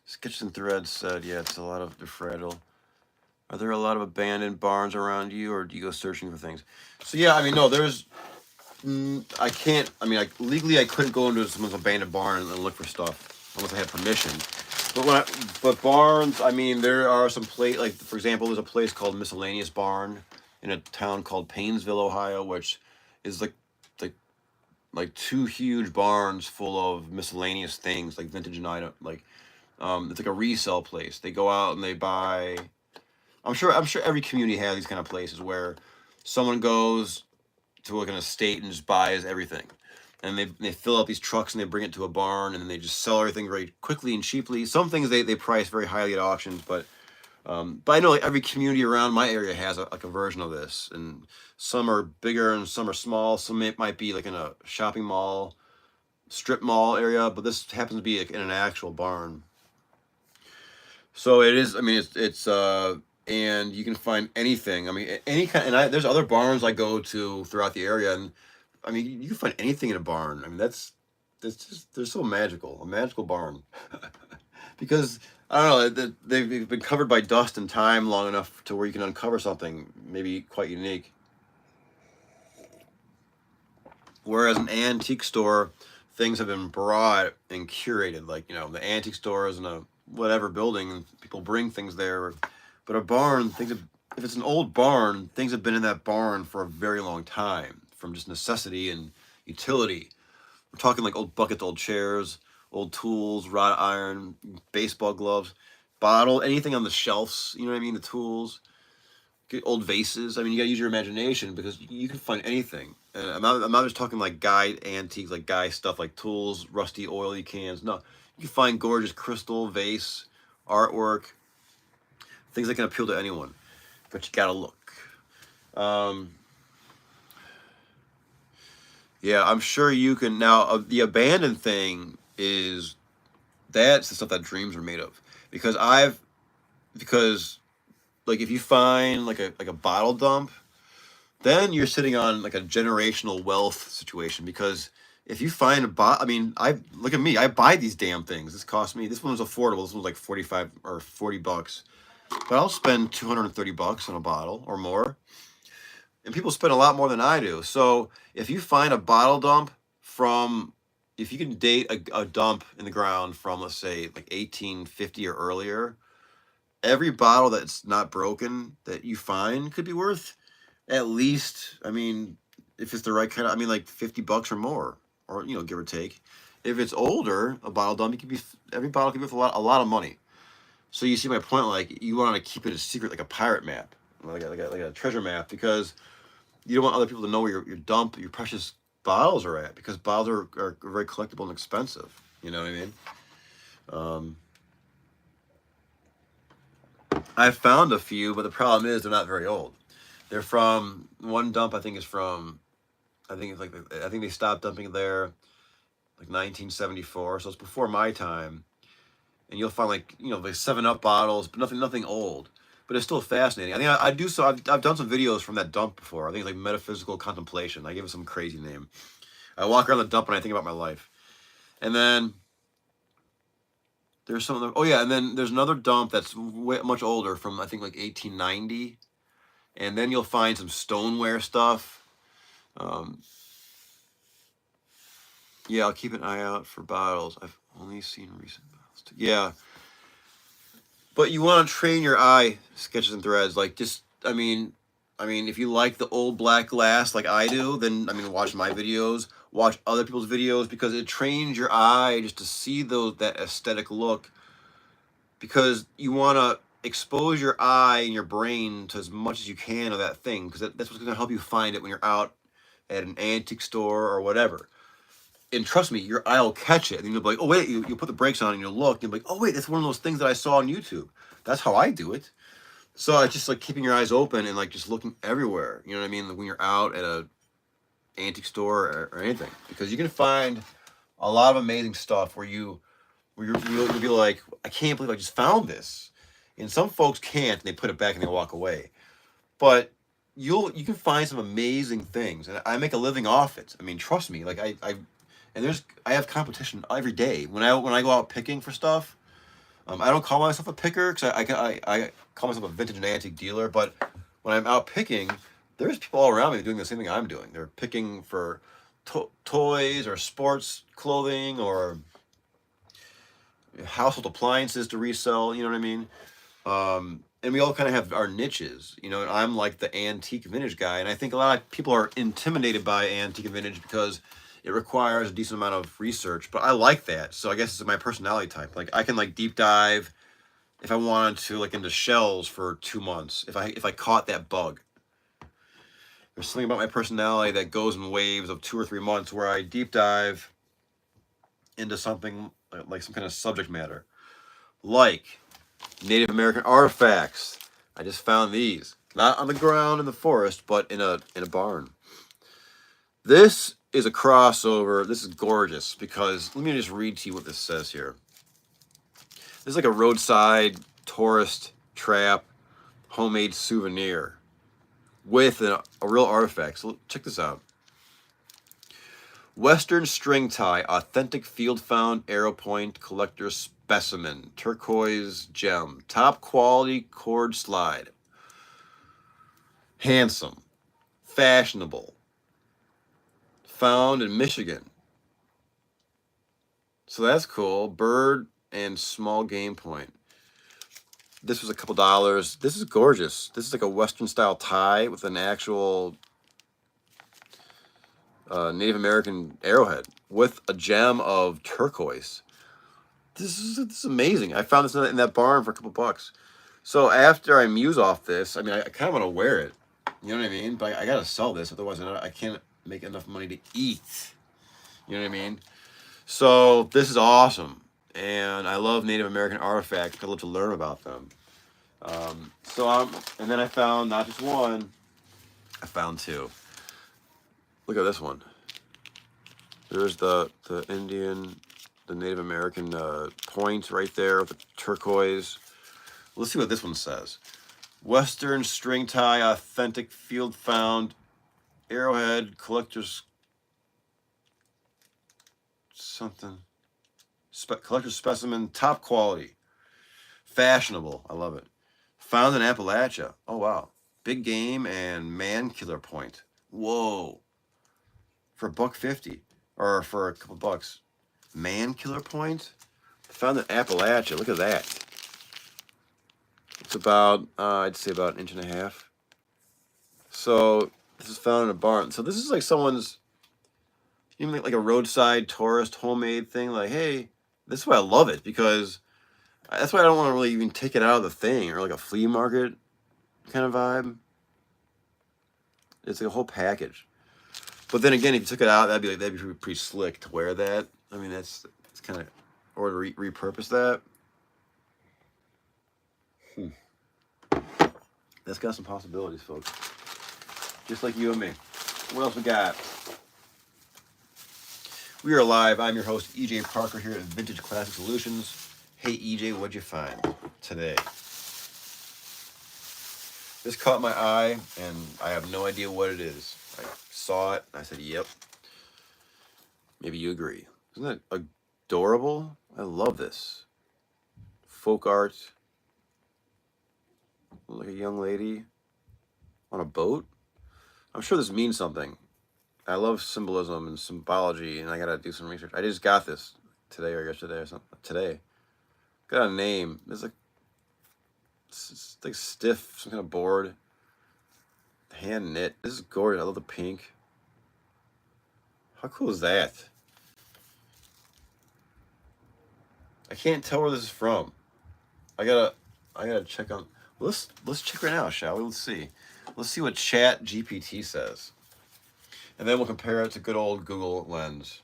Speaker 1: Sketches and Threads said, yeah, it's a lot of, they're fragile. Are there a lot of abandoned barns around you, or do you go searching for things? So yeah, I mean, no, there's, I can't, I mean, legally I couldn't go into someone's abandoned barn and look for stuff unless I had permission. But barns, I mean, there are some like for example, there's a place called Miscellaneous Barn in a town called Painesville, Ohio, which is like two huge barns full of miscellaneous things, like vintage and item, like it's like a resale place. They go out and they buy. I'm sure every community has these kind of places where someone goes to like an estate and just buys everything. and they fill up these trucks and they bring it to a barn, and then they just sell everything very quickly and cheaply. Some things they price very highly at auctions, but I know like every community around my area has like a version of this, and some are bigger and some are small. Some might be like in a shopping mall, strip mall area, but this happens to be like in an actual barn. So it is. I mean, it's and you can find anything. I mean, any kind. And there's other barns I go to throughout the area, and I mean, you can find anything in a barn. I mean, that's just they're so magical. A magical barn, because I don't know. They've been covered by dust and time long enough to where you can uncover something maybe quite unique. Whereas an antique store, things have been brought and curated. Like, you know, the antique store is in a whatever building, and people bring things there. But a barn, if it's an old barn, things have been in that barn for a very long time, from just necessity and utility. We're talking like old buckets, old chairs, old tools, wrought iron, baseball gloves, anything on the shelves, you know what I mean? The tools, old vases. I mean, you gotta use your imagination, because you can find anything. And I'm not just talking like guy antiques, like guy stuff, like tools, rusty oily cans. No, you can find gorgeous crystal, vase, artwork, things that can appeal to anyone. But you gotta look. Yeah, I'm sure you can. Now, the abandoned thing that's the stuff that dreams are made of. Because like if you find like a bottle dump, then you're sitting on like a generational wealth situation. Because if you find I mean, look at me, I buy these damn things. This one was affordable. This one was like 45 or $40, but I'll spend $230 on a bottle or more. And people spend a lot more than I do. So if you find a bottle dump if you can date a dump in the ground from, let's say, like 1850 or earlier, every bottle that's not broken that you find could be worth at least, I mean, if it's the right kind of, I mean, like $50 or more, or, you know, give or take. If it's older, a bottle dump, every bottle could be worth a lot of money. So you see my point, like, you want to keep it a secret, like a pirate map, like a treasure map, because you don't want other people to know where your precious bottles are at, because bottles are very collectible and expensive. You know what I mean? I've found a few, but the problem is they're not very old. They're from one dump. I think they stopped dumping there like 1974, so it's before my time. And you'll find like, you know, like 7-Up bottles, but nothing old. But it's still fascinating. I think I do so. I've done some videos from that dump before. I think it's like metaphysical contemplation. I give it some crazy name. I walk around the dump and I think about my life. And then there's some other. Oh yeah, and then there's another dump that's much older, from I think like 1890. And then you'll find some stoneware stuff. Yeah, I'll keep an eye out for bottles. I've only seen recent bottles. Yeah. But you want to train your eye, Sketches and Threads. Like, just, I mean, if you like the old black glass like I do, then, I mean, watch my videos, watch other people's videos, because it trains your eye just to see that aesthetic look. Because you want to expose your eye and your brain to as much as you can of that thing, because that's what's going to help you find it when you're out at an antique store or whatever. And trust me, your eye will catch it. And you'll be like, oh, wait, you put the brakes on and you'll look. And you'll be like, oh, wait, that's one of those things that I saw on YouTube. That's how I do it. So it's just like keeping your eyes open and like just looking everywhere. You know what I mean? Like when you're out at a antique store or anything. Because you can find a lot of amazing stuff where you'll be like, I can't believe I just found this. And some folks can't, and they put it back and they walk away. But you can find some amazing things. And I make a living off it. I mean, trust me. Like I have competition every day when I go out picking for stuff. I don't call myself a picker, because I call myself a vintage and antique dealer. But when I'm out picking, there's people all around me doing the same thing I'm doing. They're picking for toys or sports clothing or household appliances to resell. You know what I mean? And we all kind of have our niches. You know, and I'm like the antique vintage guy, and I think a lot of people are intimidated by antique and vintage because it requires a decent amount of research, but I like that. So I guess it's my personality type. Like I can like deep dive if I wanted to, like into shells for 2 months, if I caught that bug. There's something about my personality that goes in waves of 2 or 3 months where I deep dive into something like some kind of subject matter, like Native American artifacts. I just found these, not on the ground in the forest, but in a barn. This is a crossover. This is gorgeous because let me just read to you what this says here. This is like a roadside tourist trap homemade souvenir with a real artifact. So check this out. Western string tie, authentic field found arrow point collector specimen, turquoise gem, top quality cord slide. Handsome, fashionable, found in Michigan. So that's cool. Bird and small game point. This was a couple dollars. This is gorgeous. This is like a Western style tie with an actual Native American arrowhead with a gem of turquoise. This is amazing. I found this in that barn for a couple bucks. So after I muse off this, I mean, I kind of want to wear it. You know what I mean? But I got to sell this. Otherwise, I can't make enough money to eat. You know what I mean? So this is awesome. And I love Native American artifacts. I love to learn about them. And then I found not just one, I found two. Look at this one. There's the Indian, the Native American point right there with the turquoise. Let's see what this one says. Western string tie, authentic field found, arrowhead, collector's something. Collector's specimen, top quality. Fashionable. I love it. Found in Appalachia. Oh, wow. Big game and man killer point. Whoa. For $1.50. Or for a couple bucks. Man killer point? Found in Appalachia. Look at that. It's about, I'd say about 1.5 inches. So, this is found in a barn. So, this is like someone's, even like a roadside tourist homemade thing. Like, hey, this is why I love it. Because that's why I don't want to really even take it out of the thing. Or like a flea market kind of vibe. It's like a whole package. But then again, if you took it out, that'd be pretty slick to wear that. I mean, it's kind of, or to repurpose that. That's got some possibilities, folks. Just like you and me. What else we got? We are live. I'm your host, EJ Parker, here at Vintage Classic Solutions. Hey, EJ, what'd you find today? This caught my eye, and I have no idea what it is. I saw it, and I said, yep. Maybe you agree. Isn't that adorable? I love this. Folk art. Like a young lady on a boat. I'm sure this means something. I love symbolism and symbology, and I gotta do some research. I just got this today or yesterday or something. Today. Got a name. It's like stiff, some kind of board. Hand knit. This is gorgeous. I love the pink. How cool is that? I can't tell where this is from. I gotta check on. Let's check right now, shall we? Let's see. Let's see what Chat GPT says, and then we'll compare it to good old Google Lens.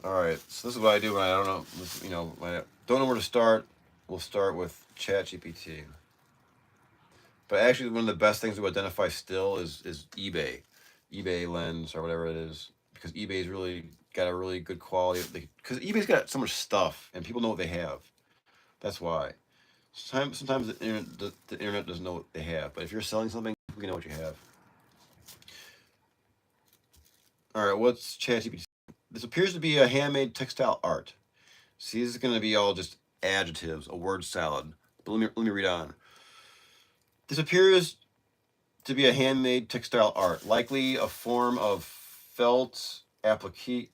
Speaker 1: All right. So this is what I do when I don't know. When I don't know where to start. We'll start with Chat GPT. But actually, one of the best things to identify still is eBay Lens or whatever it is, because eBay's really got a really good quality. Because eBay's got so much stuff, and people know what they have. That's why. Sometimes the internet doesn't know what they have, but if you're selling something, we know what you have. All right, what's ChatGPT? This appears to be a handmade textile art. See, this is going to be all just adjectives, a word salad. But let me read on. This appears to be a handmade textile art, likely a form of felt applique,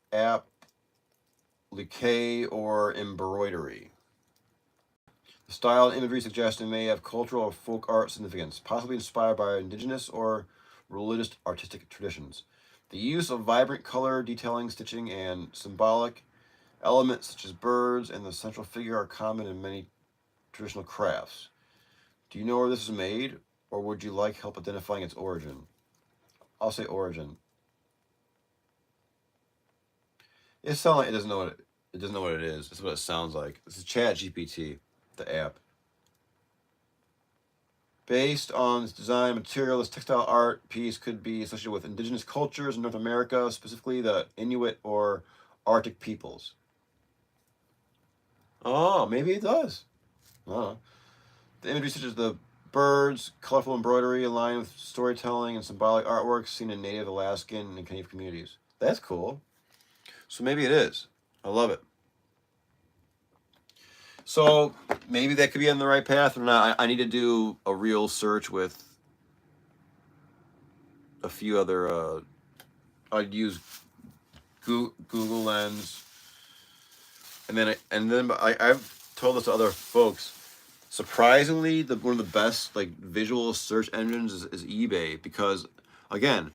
Speaker 1: or embroidery. The style and imagery suggestion may have cultural or folk art significance, possibly inspired by indigenous or religious artistic traditions. The use of vibrant color, detailing, stitching, and symbolic elements such as birds and the central figure are common in many traditional crafts. Do you know where this is made? or would you like help identifying its origin? I'll say origin. It sounds like it doesn't know what it doesn't know what it is. That's what it sounds like. This is Chat GPT, the app. Based on its design material, this textile art piece could be associated with indigenous cultures in North America, specifically the Inuit or Arctic peoples. Oh, maybe it does. I don't know. The imagery such as the birds, colorful embroidery aligned with storytelling and symbolic artwork seen in Native Alaskan and Canadian communities. That's cool. So maybe it is. I love it. So maybe that could be on the right path or not. I need to do a real search with a few other. I'd use Google Lens, and then I've told this to other folks. Surprisingly, one of the best like visual search engines is eBay, because again,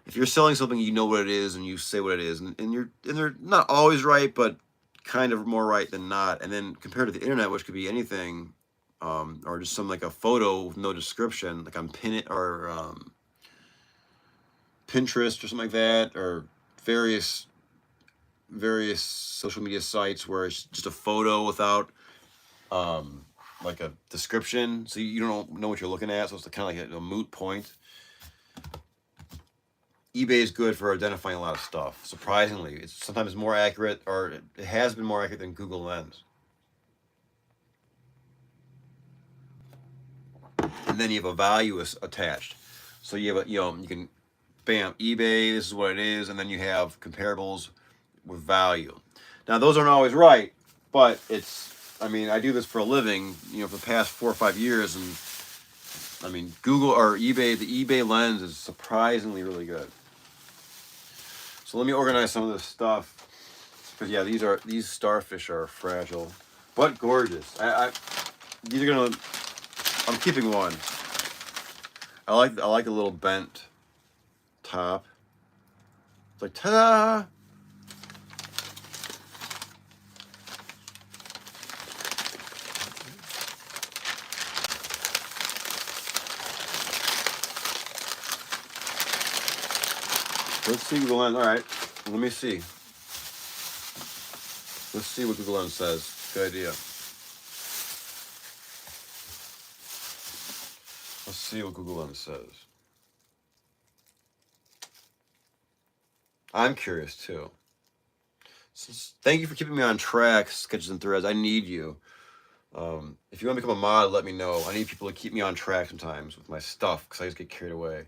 Speaker 1: if you're selling something, you know what it is and you say what it is, and they're not always right, but kind of more right than not. And then compared to the internet, which could be anything, or just some like a photo with no description, like on Pinterest or something like that, or various social media sites where it's just a photo without like a description, so you don't know what you're looking at, so it's kind of like a moot point. eBay is good for identifying a lot of stuff. Surprisingly, it's sometimes more accurate, or it has been more accurate than Google Lens. And then you have a value attached. So you have you can, bam, eBay, this is what it is, and then you have comparables with value. Now those aren't always right, but I mean, I do this for a living, for the past 4 or 5 years, and I mean, Google or eBay, the eBay Lens is surprisingly really good. So let me organize some of this stuff, because yeah, these starfish are fragile, but gorgeous. These are gonna. I'm keeping one. I like a little bent top. It's like ta-da! Let's see Google Lens. All right, let me see. Let's see what Google Lens says. Good idea. Let's see what Google Lens says. I'm curious too. Thank you for keeping me on track, Sketches and Threads. I need you. If you want to become a mod, let me know. I need people to keep me on track sometimes with my stuff, because I just get carried away.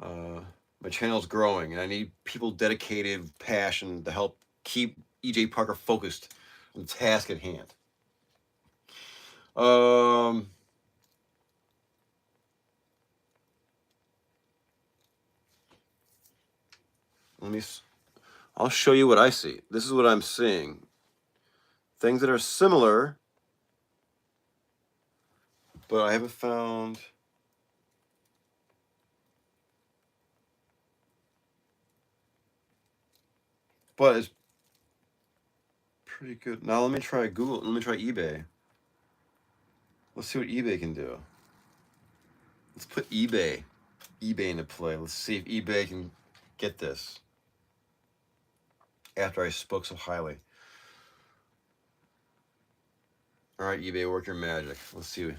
Speaker 1: My channel's growing, and I need people dedicated, passion to help keep EJ Parker focused on the task at hand. I'll show you what I see. This is what I'm seeing. Things that are similar, but I haven't found. But it's pretty good. Now let me try Google. Let me try eBay. Let's see what eBay can do. Let's put eBay into play. Let's see if eBay can get this. After I spoke so highly. All right, eBay, work your magic. Let's see.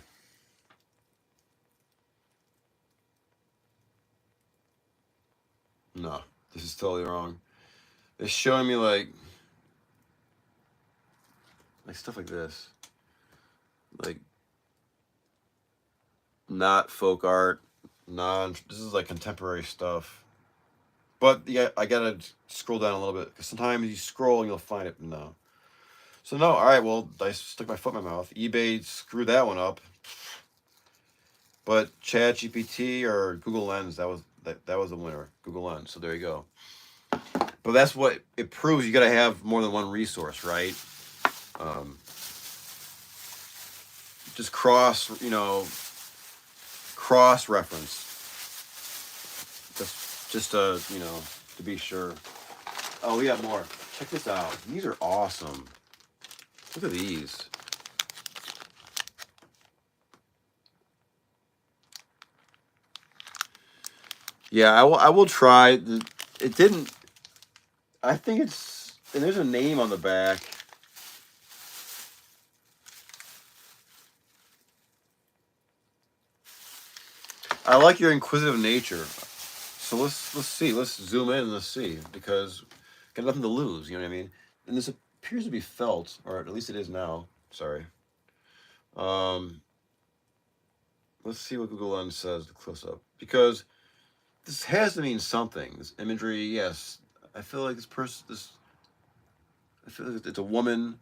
Speaker 1: No, this is totally wrong. It's showing me like stuff like this. Like not folk art, this is like contemporary stuff. But yeah, I gotta scroll down a little bit, because sometimes you scroll and you'll find it. No. So no, all right, well, I stuck my foot in my mouth. eBay screwed that one up. But Chat GPT or Google Lens, that was the winner. Google Lens. So there you go. But that's what it proves. You got to have more than one resource, right? Just cross reference. Just to be sure. Oh, we got more. Check this out. These are awesome. Look at these. Yeah, I will try. It didn't. I think it's. And there's a name on the back. I like your inquisitive nature. So let's see. Let's zoom in and let's see, because got nothing to lose. You know what I mean? And this appears to be felt, or at least it is now. Sorry. Um, let's see what Google Lens says. The close up, because this has to mean something. This imagery, yes. I feel like this person. I feel like it's a woman.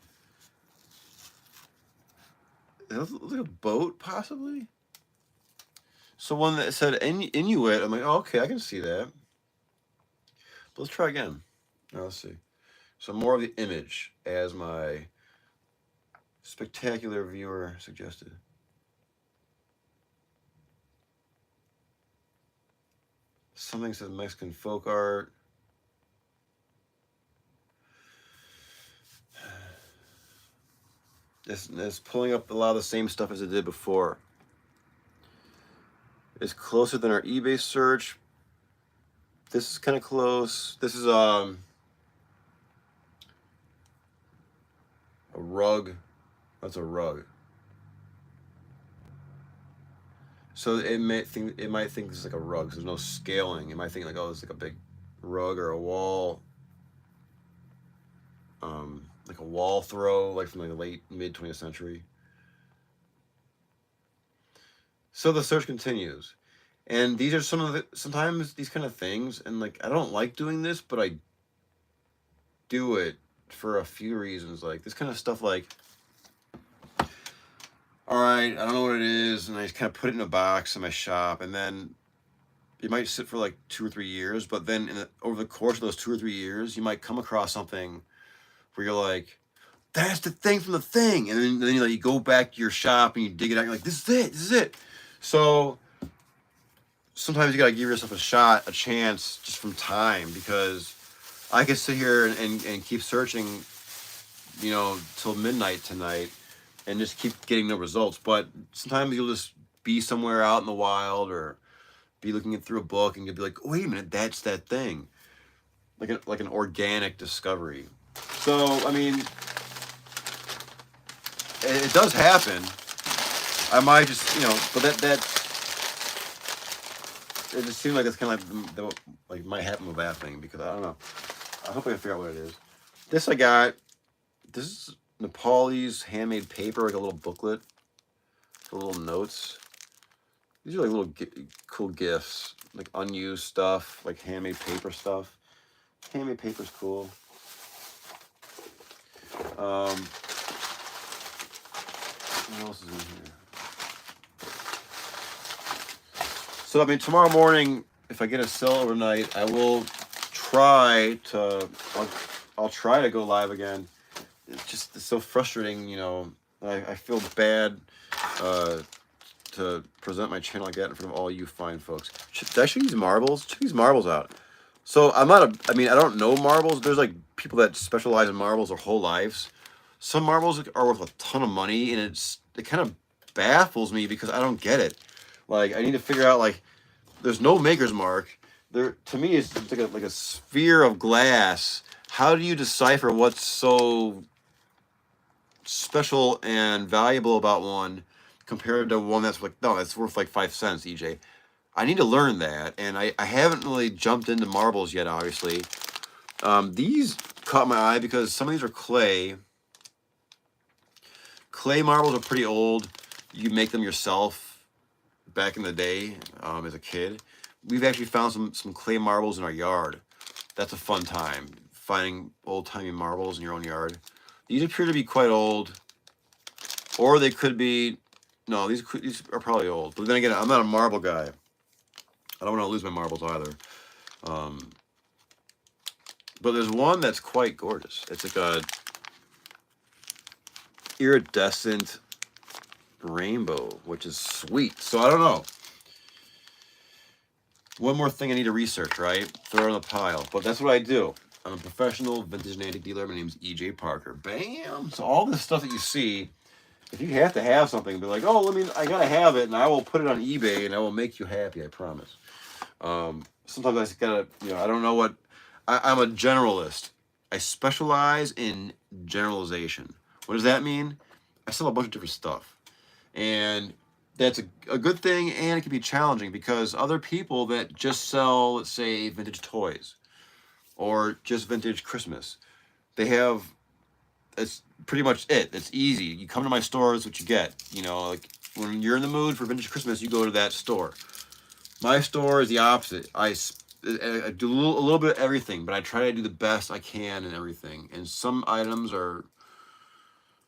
Speaker 1: It looks like a boat, possibly. So one that said Inuit, I'm like, oh, okay, I can see that. But let's try again. Now let's see. So more of the image, as my spectacular viewer suggested. Something says Mexican folk art. It's pulling up a lot of the same stuff as it did before. It's closer than our eBay search. This is kind of close. This is a rug. That's a rug. So it might think this is like a rug. There's no scaling. It might think like, oh, it's like a big rug or a wall. Like a wall throw, like from like the late mid 20th century. So the search continues, and these are some of the sometimes these kind of things, and like I don't like doing this, but I do it for a few reasons. Like this kind of stuff, like, all right, I don't know what it is, and I just kind of put it in a box in my shop, and then it might sit for like 2 or 3 years, but then over the course of those 2 or 3 years, you might come across something where you're like, that's the thing from the thing, and then you go back to your shop and you dig it out, and you're like, this is it. So sometimes you gotta give yourself a chance, just from time, because I could sit here and keep searching, till midnight tonight, and just keep getting no results. But sometimes you'll just be somewhere out in the wild, or be looking through a book, and you'll be like, wait a minute, that's that thing, like an organic discovery. So I mean, it does happen. I might just, but that it just seemed like it's kind of like might happen with that thing, because I don't know. I hope I can figure out what it is. This I got. This is Nepalese handmade paper, like a little booklet, little notes. These are like little cool gifts, like unused stuff, like handmade paper stuff. Handmade paper's cool. What else is in here? So I mean, tomorrow morning, if I get a sale overnight, I will try to. I'll try to go live again. It's so frustrating, I feel bad to present my channel like that in front of all you fine folks. Did I show these marbles? Check these marbles out. So I don't know marbles. There's like people that specialize in marbles their whole lives. Some marbles are worth a ton of money, and it kind of baffles me because I don't get it. Like, I need to figure out, like, there's no maker's mark. There, to me, it's like a sphere of glass. How do you decipher what's so special and valuable about one compared to one that's like, no, that's worth like 5 cents, EJ? I need to learn that, and I haven't really jumped into marbles yet, obviously. These caught my eye because some of these are clay. Clay marbles are pretty old. You make them yourself back in the day, as a kid. We've actually found some clay marbles in our yard. That's a fun time, finding old-timey marbles in your own yard. These appear to be quite old, or they could be, no, these are probably old. But then again, I'm not a marble guy. I don't want to lose my marbles either. But there's one that's quite gorgeous. It's like a iridescent rainbow, which is sweet. So I don't know. One more thing I need to research, right? Throw it in the pile. But that's what I do. I'm a professional vintage and antique dealer. My name's EJ Parker. Bam! So all this stuff that you see, if you have to have something, be like, oh, I gotta have it, and I will put it on eBay, and I will make you happy, I promise. sometimes I just gotta, I don't know what, I'm a generalist. I specialize in generalization. What does that mean? I sell a bunch of different stuff. And that's a good thing, and it can be challenging because other people that just sell, let's say, vintage toys or just vintage Christmas, they have, that's pretty much it. It's easy. You come to my store, that's what you get. Like when you're in the mood for vintage Christmas, you go to that store. My store is the opposite. I do a little bit of everything, but I try to do the best I can in everything. And some items are,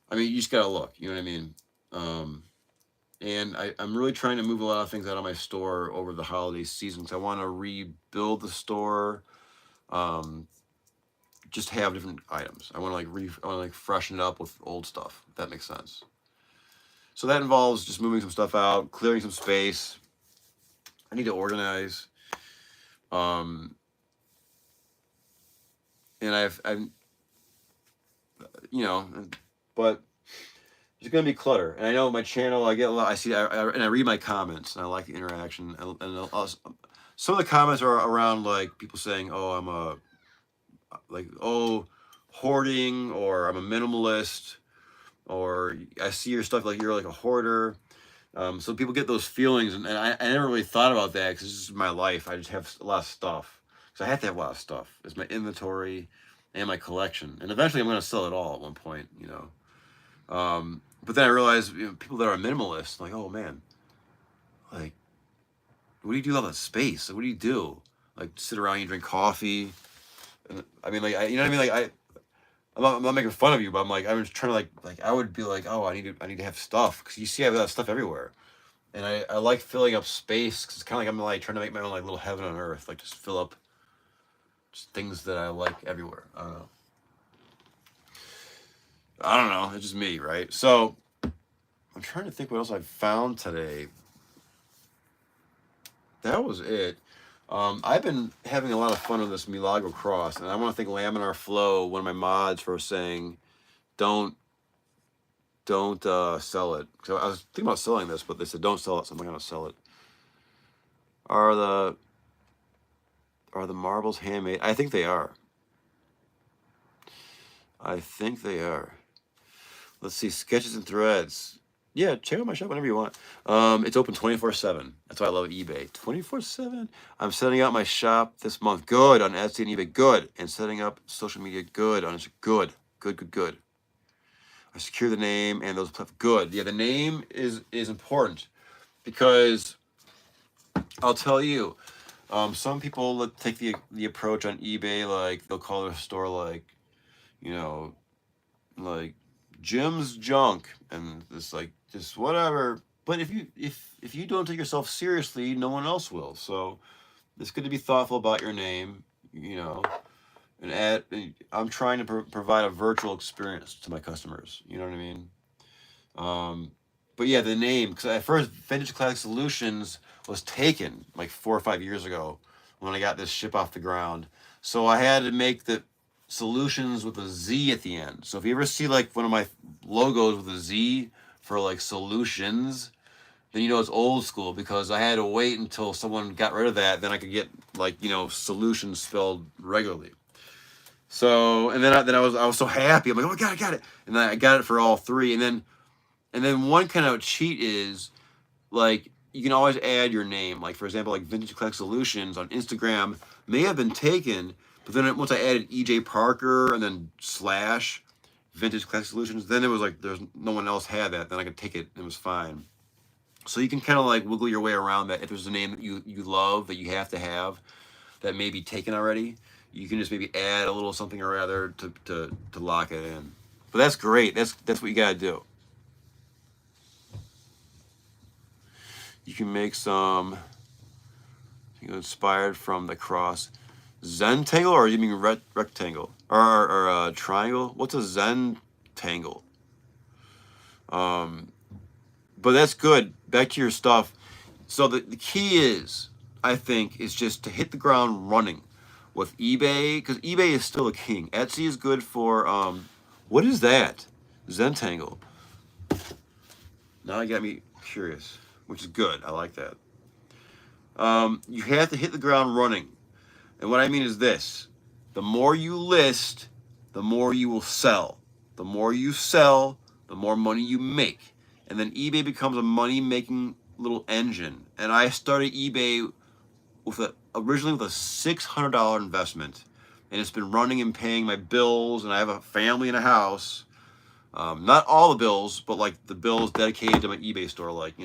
Speaker 1: I mean, you just gotta look. You know what I mean? And I'm really trying to move a lot of things out of my store over the holiday season because I want to rebuild the store. Um, just have different items. I want to freshen it up with old stuff. If that makes sense. So that involves just moving some stuff out, clearing some space. I need to organize. Um, and I'm, but there's gonna be clutter. And I know my channel, I get a lot. I see, and I read my comments, and I like the interaction. And some of the comments are around like people saying, "Oh, I'm a hoarding," or "I'm a minimalist," or "I see your stuff like you're like a hoarder." So people get those feelings, and I never really thought about that because it's just my life. I just have a lot of stuff, so I have to have a lot of stuff. It's my inventory and my collection, and eventually I'm going to sell it all at one point, But then I realized, people that are minimalists, like, oh man, like, what do you do with all that space? Like, what do you do? Like, sit around, you drink coffee, and I mean, like, you know what I mean? Like, I'm not making fun of you, but I'm like, I was trying to like, I would be like, oh, I need to have stuff because you see I have that stuff everywhere. And I like filling up space because it's kind of like I'm like trying to make my own like little heaven on earth, like just fill up just things that I like everywhere. I don't know. It's just me, right? So I'm trying to think what else I found today. That was it. I've been having a lot of fun with this Milagro cross, and I want to thank Laminar Flow, one of my mods, for saying, don't sell it. So I was thinking about selling this, but they said don't sell it, so I'm not gonna sell it. Are the marbles handmade? I think they are. I think they are. Let's see, sketches and threads. Yeah, check out my shop whenever you want. It's open 24/7. That's why I love eBay. 24/7. I'm setting up my shop this month. Good on Etsy and eBay. Good. And setting up social media. Good on Instagram. Good. Good. Good. Good. I secure the name and those. Good. Yeah, the name is important because I'll tell you. Some people take the approach on eBay, like they'll call their store like, you know, like Jim's Junk, and it's like just whatever. But if you don't take yourself seriously, no one else will. So it's good to be thoughtful about your name, I'm trying to provide a virtual experience to my customers. You know what I mean? But yeah, the name, because at first Vintage Classic Solutions was taken like 4 or 5 years ago when I got this ship off the ground. So I had to make the Solutions with a Z at the end. So if you ever see like one of my logos with a Z for like Solutions, then you know it's old school because I had to wait until someone got rid of that. Then I could get like, Solutions spelled regularly. So, and then I was so happy. I'm like, oh my God, I got it. And then I got it for all three. And then one kind of cheat is like you can always add your name. Like for example, like Vintage Collect Solutions on Instagram may have been taken, but then once I added EJ Parker and then / Vintage Collect Solutions, then it was like there's no one else had that. Then I could take it and it was fine. So you can kind of like wiggle your way around that. If there's a name that you love that you have to have that may be taken already, you can just maybe add a little something or other to lock it in. But that's great. That's what you gotta do. You can make some inspired from the cross. Zentangle, or you mean rectangle? Or triangle? What's a Zentangle? But that's good. Back to your stuff. So the key is, I think, is just to hit the ground running with eBay, because eBay is still a king. Etsy is good for, what is that? Zentangle. Now you got me curious, which is good. I like that. You have to hit the ground running. And what I mean is this: the more you list, the more you will sell. The more you sell, the more money you make. And then eBay becomes a money-making little engine. And I started eBay originally with a $600 investment, and it's been running and paying my bills. And I have a family and a house. Not all the bills, but like the bills dedicated to my eBay store, like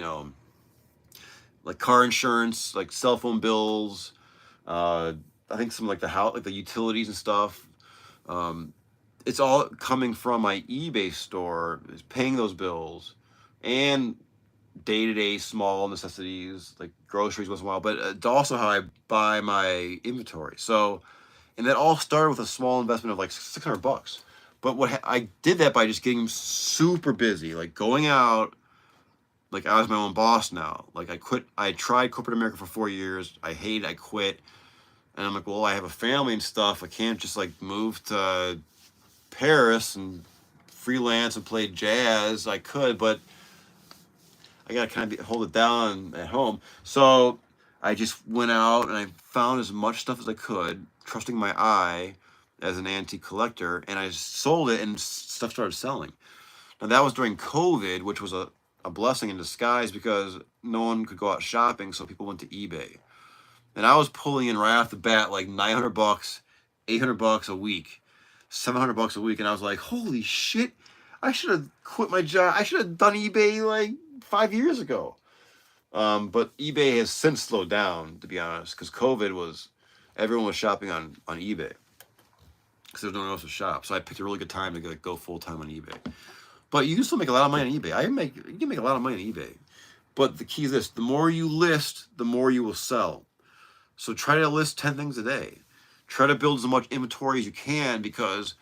Speaker 1: like car insurance, like cell phone bills. I think some like the house, like the utilities and stuff. Um, it's all coming from my eBay store, is paying those bills, and day-to-day small necessities like groceries once in a while. But it's also how I buy my inventory. So, and that all started with a small investment of like $600. But I did that by just getting super busy, like going out. Like I was my own boss now. Like I quit. I tried corporate America for 4 years. I hated. I quit. And I'm like, well, I have a family and stuff. I can't just like move to Paris and freelance and play jazz. I could, but I got to kind of hold it down at home. So I just went out and I found as much stuff as I could, trusting my eye as an antique collector, and I sold it and stuff started selling. Now that was during COVID, which was a blessing in disguise because no one could go out shopping, so people went to eBay. And I was pulling in right off the bat like $900, $800 a week, $700 a week, and I was like, "Holy shit! I should have quit my job. I should have done eBay like 5 years ago." But eBay has since slowed down, to be honest, because COVID was everyone was shopping on eBay because there's no one else to shop. So I picked a really good time to go full time on eBay. But you can still make a lot of money on eBay. You can make a lot of money on eBay. But the key is this: the more you list, the more you will sell. So try to list 10 things a day. Try to build as much inventory as you can, because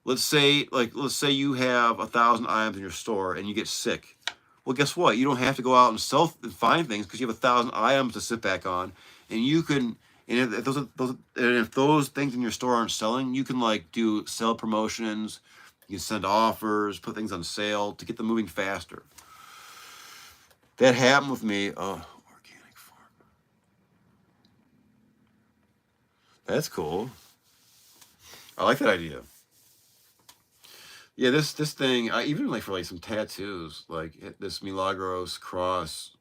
Speaker 1: let's say you have 1,000 items in your store and you get sick. Well, guess what? You don't have to go out and find things, because you have 1,000 items to sit back on, and you can. And if those things in your store aren't selling, you can like do sale promotions. You can send offers, put things on sale to get them moving faster. That happened with me. Organic farm. That's cool. I like that idea. Yeah, this thing, I even like for like some tattoos, like this Milagros cross.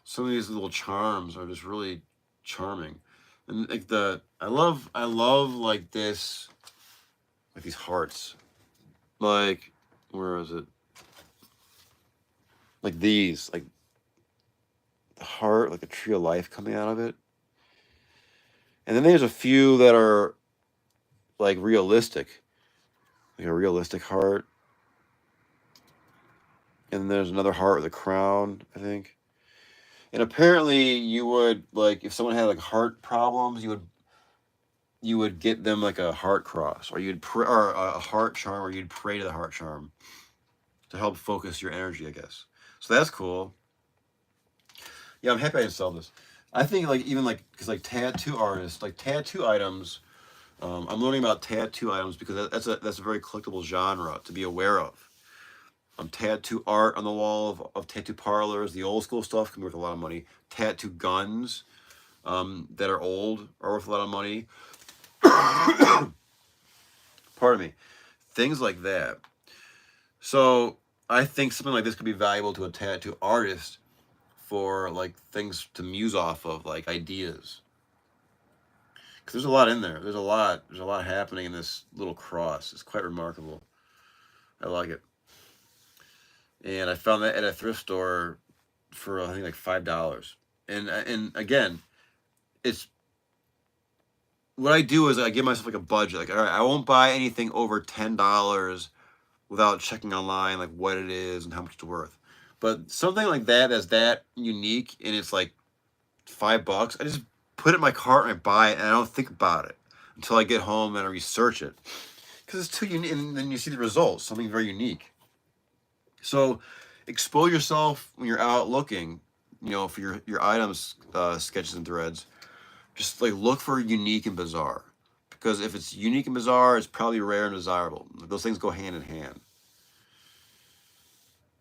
Speaker 1: Some of these little charms are just really charming, and like I love like this, like these hearts, like where is it? Like these, like the heart, like a tree of life coming out of it, and then there's a few that are like realistic, like a realistic heart, and then there's another heart with a crown, I think. And apparently, you would like if someone had like heart problems, you would get them like a heart cross, or you'd pray, or a heart charm, or you'd pray to the heart charm to help focus your energy, I guess. So that's cool. Yeah, I'm happy I didn't sell this. I think like even like because like tattoo artists, like tattoo items. I'm learning about tattoo items because that's a very collectible genre to be aware of. Tattoo art on the wall of tattoo parlors, the old school stuff can be worth a lot of money. Tattoo guns that are old are worth a lot of money. Pardon me. Things like that. So I think something like this could be valuable to a tattoo artist for like things to muse off of, like ideas. Because there's a lot in there. There's a lot. There's a lot happening in this little cross. It's quite remarkable. I like it. And I found that at a thrift store for I think like $5. And again, it's what I do is I give myself like a budget. Like, all right, I won't buy anything over $10 without checking online like what it is and how much it's worth. But something like that that's that unique and it's like $5, I just put it in my cart and I buy it and I don't think about it until I get home and I research it because it's too unique. And then you see the results, something very unique. So expose yourself when you're out looking, for your items, sketches and threads. Just like look for unique and bizarre, because if it's unique and bizarre, it's probably rare and desirable. Those things go hand in hand.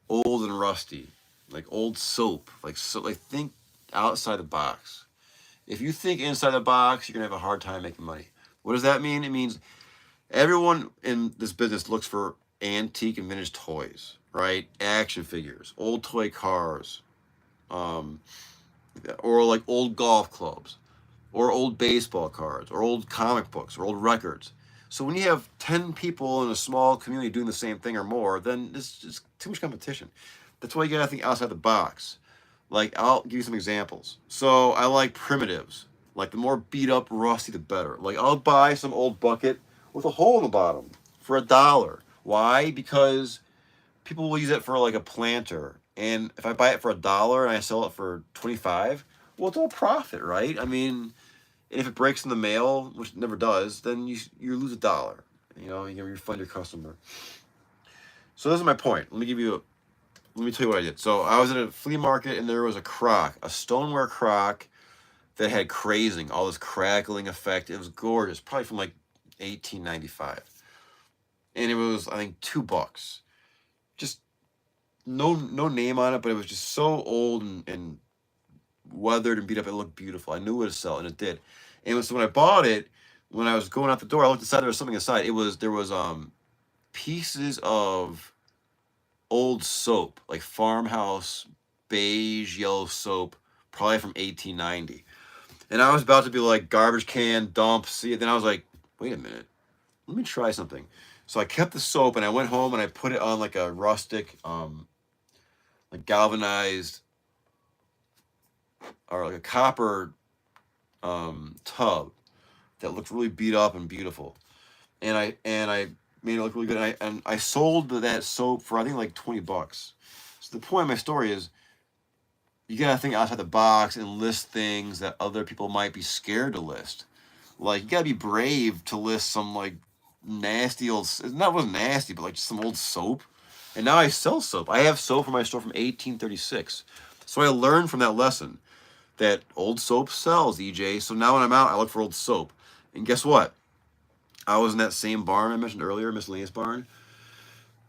Speaker 1: Old and rusty, like old soap, like think outside the box. If you think inside the box, you're going to have a hard time making money. What does that mean? It means everyone in this business looks for antique and vintage toys, right? Action figures, old toy cars, or like old golf clubs, or old baseball cards, or old comic books, or old records. So when you have 10 people in a small community doing the same thing or more, then it's just too much competition. That's why you gotta think outside the box. Like, I'll give you some examples. So I like primitives. Like, the more beat up, rusty, the better. Like, I'll buy some old bucket with a hole in the bottom for $1. Why? Because people will use it for like a planter. And if I buy it for $1 and I sell it for 25, well, it's all profit, right? I mean, and if it breaks in the mail, which it never does, then you lose $1. You know, you can refund your customer. So this is my point. Let me tell you what I did. So I was at a flea market and there was a crock, a stoneware crock that had crazing, all this crackling effect. It was gorgeous, probably from like 1895. And it was, I think, $2. Just no name on it, but it was just so old and weathered and beat up. It looked beautiful. I knew it would sell, and it did. And so when I bought it, when I was going out the door, I looked inside. There was something inside. There was pieces of old soap, like farmhouse beige yellow soap, probably from 1890. And I was about to be like, garbage can, dump, see it. Then I was like, wait a minute, let me try something. So I kept the soap and I went home and I put it on like a rustic, like galvanized or like a copper tub that looked really beat up and beautiful. And I made it look really good. And I sold that soap for I think like $20. So the point of my story is, you gotta think outside the box and list things that other people might be scared to list. Like, you gotta be brave to list some like nasty old, not wasn't nasty, but like just some old soap. And now I sell soap. I have soap from my store from 1836. So I learned from that lesson that old soap sells, EJ. So now when I'm out, I look for old soap. And guess what? I was in that same barn I mentioned earlier, miscellaneous barn,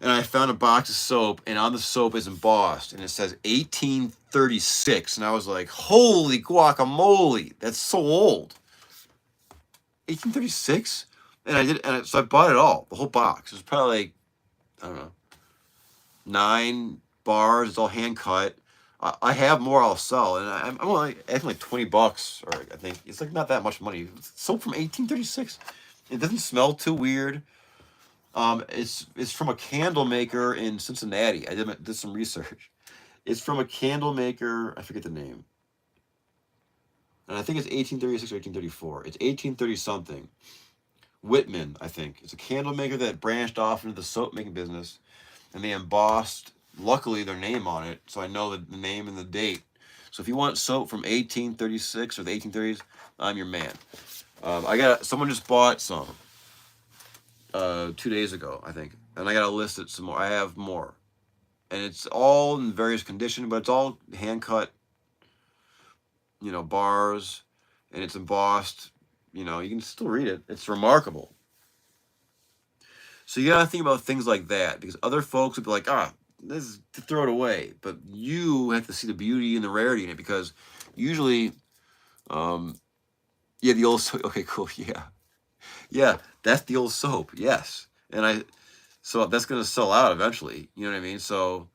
Speaker 1: and I found a box of soap, and on the soap is embossed, and it says 1836. And I was like, holy guacamole, that's so old. 1836? And so I bought it all, the whole box. It was probably like, I don't know, 9 bars. It's all hand cut. I have more I'll sell, and I'm only asking like $20, or I think it's like not that much money. It's soap from 1836. It doesn't smell too weird. It's from a candle maker in Cincinnati. I did some research. It's from a candle maker. I forget the name. And I think it's 1836 or 1834. It's 1830 something. Whitman, I think. It's a candle maker that branched off into the soap making business, and they embossed, luckily, their name on it, so I know the name and the date. So if you want soap from 1836 or the 1830s, I'm your man. Someone just bought some 2 days ago, I think, and I gotta list it some more. I have more, and it's all in various condition, but it's all hand cut, bars, and it's embossed. You can still read it. It's remarkable. So you gotta think about things like that, because other folks would be like, this is to throw it away, but you have to see the beauty and the rarity in it, because usually, the old soap. Okay, cool, yeah, that's the old soap, yes, so that's gonna sell out eventually. You know what I mean? So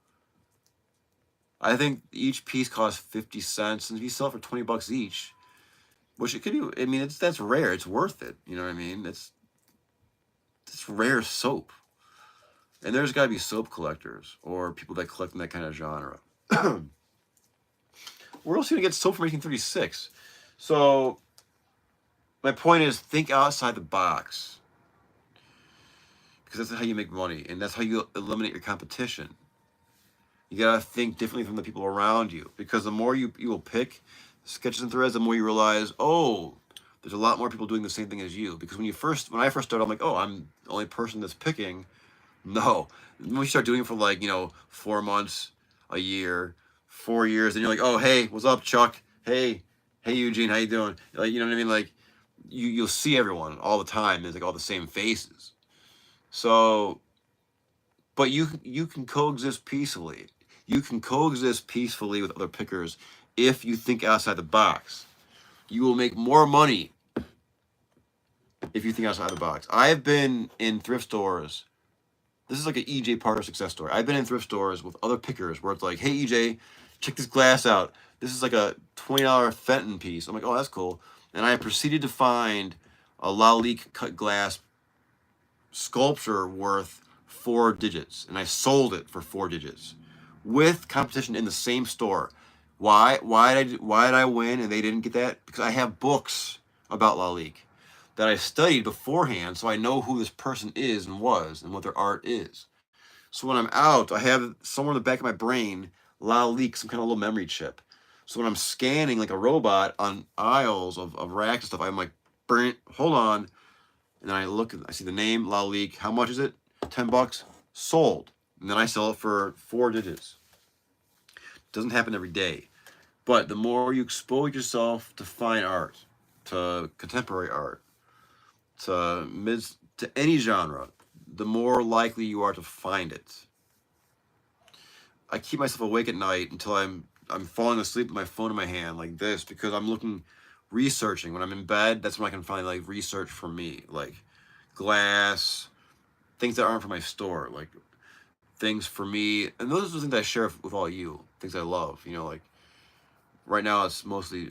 Speaker 1: I think each piece costs 50 cents, and if you sell it for $20 each, which it could be, I mean, that's rare. It's worth it. You know what I mean? It's rare soap. And there's got to be soap collectors or people that collect in that kind of genre. Where else are you going to get soap from 1836? So my point is, think outside the box. Because that's how you make money. And that's how you eliminate your competition. You got to think differently from the people around you. Because the more you will pick sketches and threads, the more you realize, there's a lot more people doing the same thing as you. Because when I first started, I'm like, I'm the only person that's picking. No. When we start doing it for 4 months, a year, 4 years, then you're like, oh, hey, what's up, Chuck? Hey, Eugene, how you doing? Like, you know what I mean? Like, you'll see everyone all the time. There's like all the same faces. So, but you can coexist peacefully. You can coexist peacefully with other pickers if you think outside the box. You will make more money if you think outside the box. I've been in thrift stores. This is like an EJ Parker success story. I've been in thrift stores with other pickers where it's like, hey, EJ, check this glass out. This is like a $20 Fenton piece. I'm like, oh, that's cool. And I proceeded to find a Lalique cut glass sculpture worth 4 digits. And I sold it for 4 digits with competition in the same store. Why did I win and they didn't get that? Because I have books about Lalique that I studied beforehand, so I know who this person is and was and what their art is. So when I'm out, I have somewhere in the back of my brain, Lalique, some kind of little memory chip. So when I'm scanning like a robot on aisles of racks and stuff, I'm like, hold on. And then I look, I see the name, Lalique. How much is it? $10. Sold. And then I sell it for 4 digits. Doesn't happen every day. But the more you expose yourself to fine art, to contemporary art, to any genre, the more likely you are to find it. I keep myself awake at night until I'm falling asleep with my phone in my hand like this because I'm researching. When I'm in bed, that's when I can find like research for me, like glass, things that aren't for my store, like things for me. And those are the things I share with all you, things I love, you know, like right now it's mostly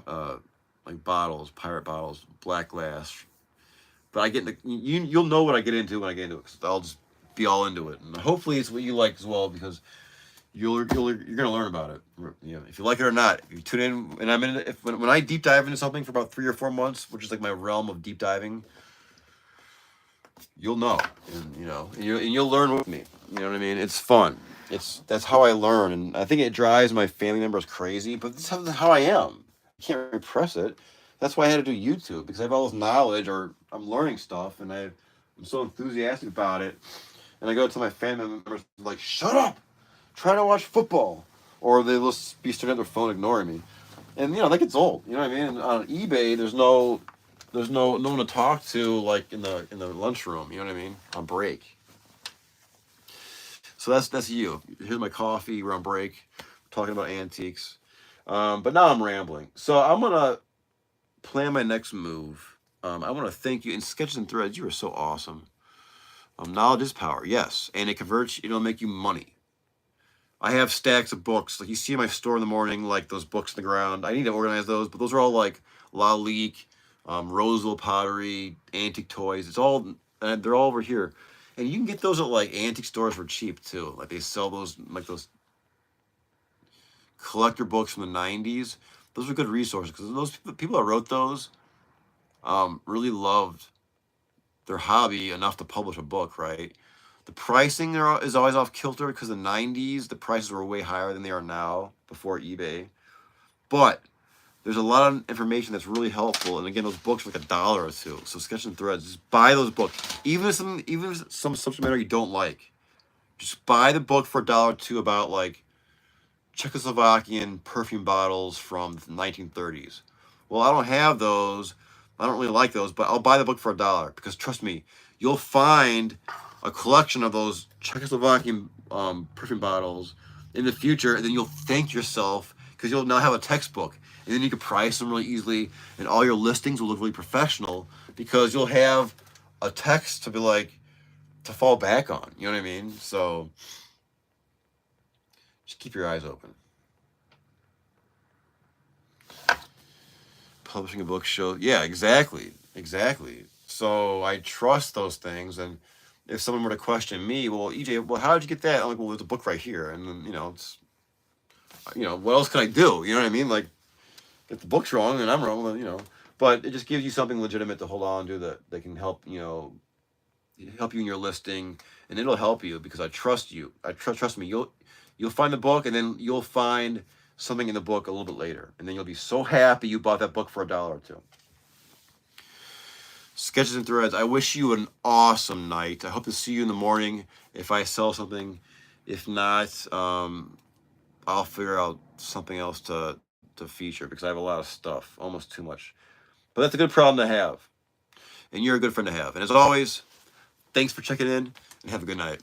Speaker 1: like bottles, pirate bottles, black glass. But I get into you'll know what I get into when I get into it, because I'll just be all into it, and hopefully it's what you like as well, because you're gonna learn about it. You know, if you like it or not. If you tune in, and I'm in it. When I deep dive into something for about 3 or 4 months, which is like my realm of deep diving, you'll know, and you know, and you'll learn with me. You know what I mean? It's fun. That's how I learn, and I think it drives my family members crazy. But this is how I am. I can't repress it. That's why I had to do YouTube, because I have all this knowledge, or I'm learning stuff, and I'm so enthusiastic about it. And I go to my family members like, shut up, try to watch football, or they will be staring at their phone, ignoring me. And you know that gets old. You know what I mean? And on eBay, there's no one to talk to, like in the lunchroom. You know what I mean? On break. So that's you. Here's my coffee. We're on break, talking about antiques. But now I'm rambling. So I'm gonna plan my next move. I want to thank you. In Sketches and Threads, you are so awesome. Knowledge is power, yes, and it converts. It'll make you money. I have stacks of books. Like you see in my store in the morning, like those books in the ground. I need to organize those, but those are all like Lalique, Roseville pottery, antique toys. It's all, they're all over here, and you can get those at like antique stores for cheap too. Like they sell those, like those collector books from the '90s. Those are good resources, because those people that wrote those really loved their hobby enough to publish a book, right? The pricing is always off kilter, because in the '90s, the prices were way higher than they are now before eBay. But there's a lot of information that's really helpful. And again, those books are like $1 or $2. So Sketch and Threads, just buy those books. Even if some subject matter you don't like, just buy the book for $1 or $2 about like Czechoslovakian perfume bottles from the 1930s. Well, I don't have those. I don't really like those, but I'll buy the book for $1, because trust me, you'll find a collection of those Czechoslovakian perfume bottles in the future, and then you'll thank yourself, because you'll now have a textbook, and then you can price them really easily, and all your listings will look really professional, because you'll have a text to be like, to fall back on. You know what I mean? So just keep your eyes open. Publishing a book show, yeah, exactly. So I trust those things, and if someone were to question me, well, EJ, well, how did you get that? I'm like, well, there's a book right here, and then what else can I do? You know what I mean? Like, if the book's wrong and I'm wrong, then But it just gives you something legitimate to hold on to that can help help you in your listing, and it'll help you, because I trust you. Trust me. You'll find the book, and then you'll find something in the book a little bit later, and then you'll be so happy you bought that book for $1 or $2. Sketches and Threads, I wish you an awesome night. I hope to see you in the morning if I sell something. If not, I'll figure out something else to feature, because I have a lot of stuff, almost too much. But that's a good problem to have, and you're a good friend to have. And as always, thanks for checking in, and have a good night.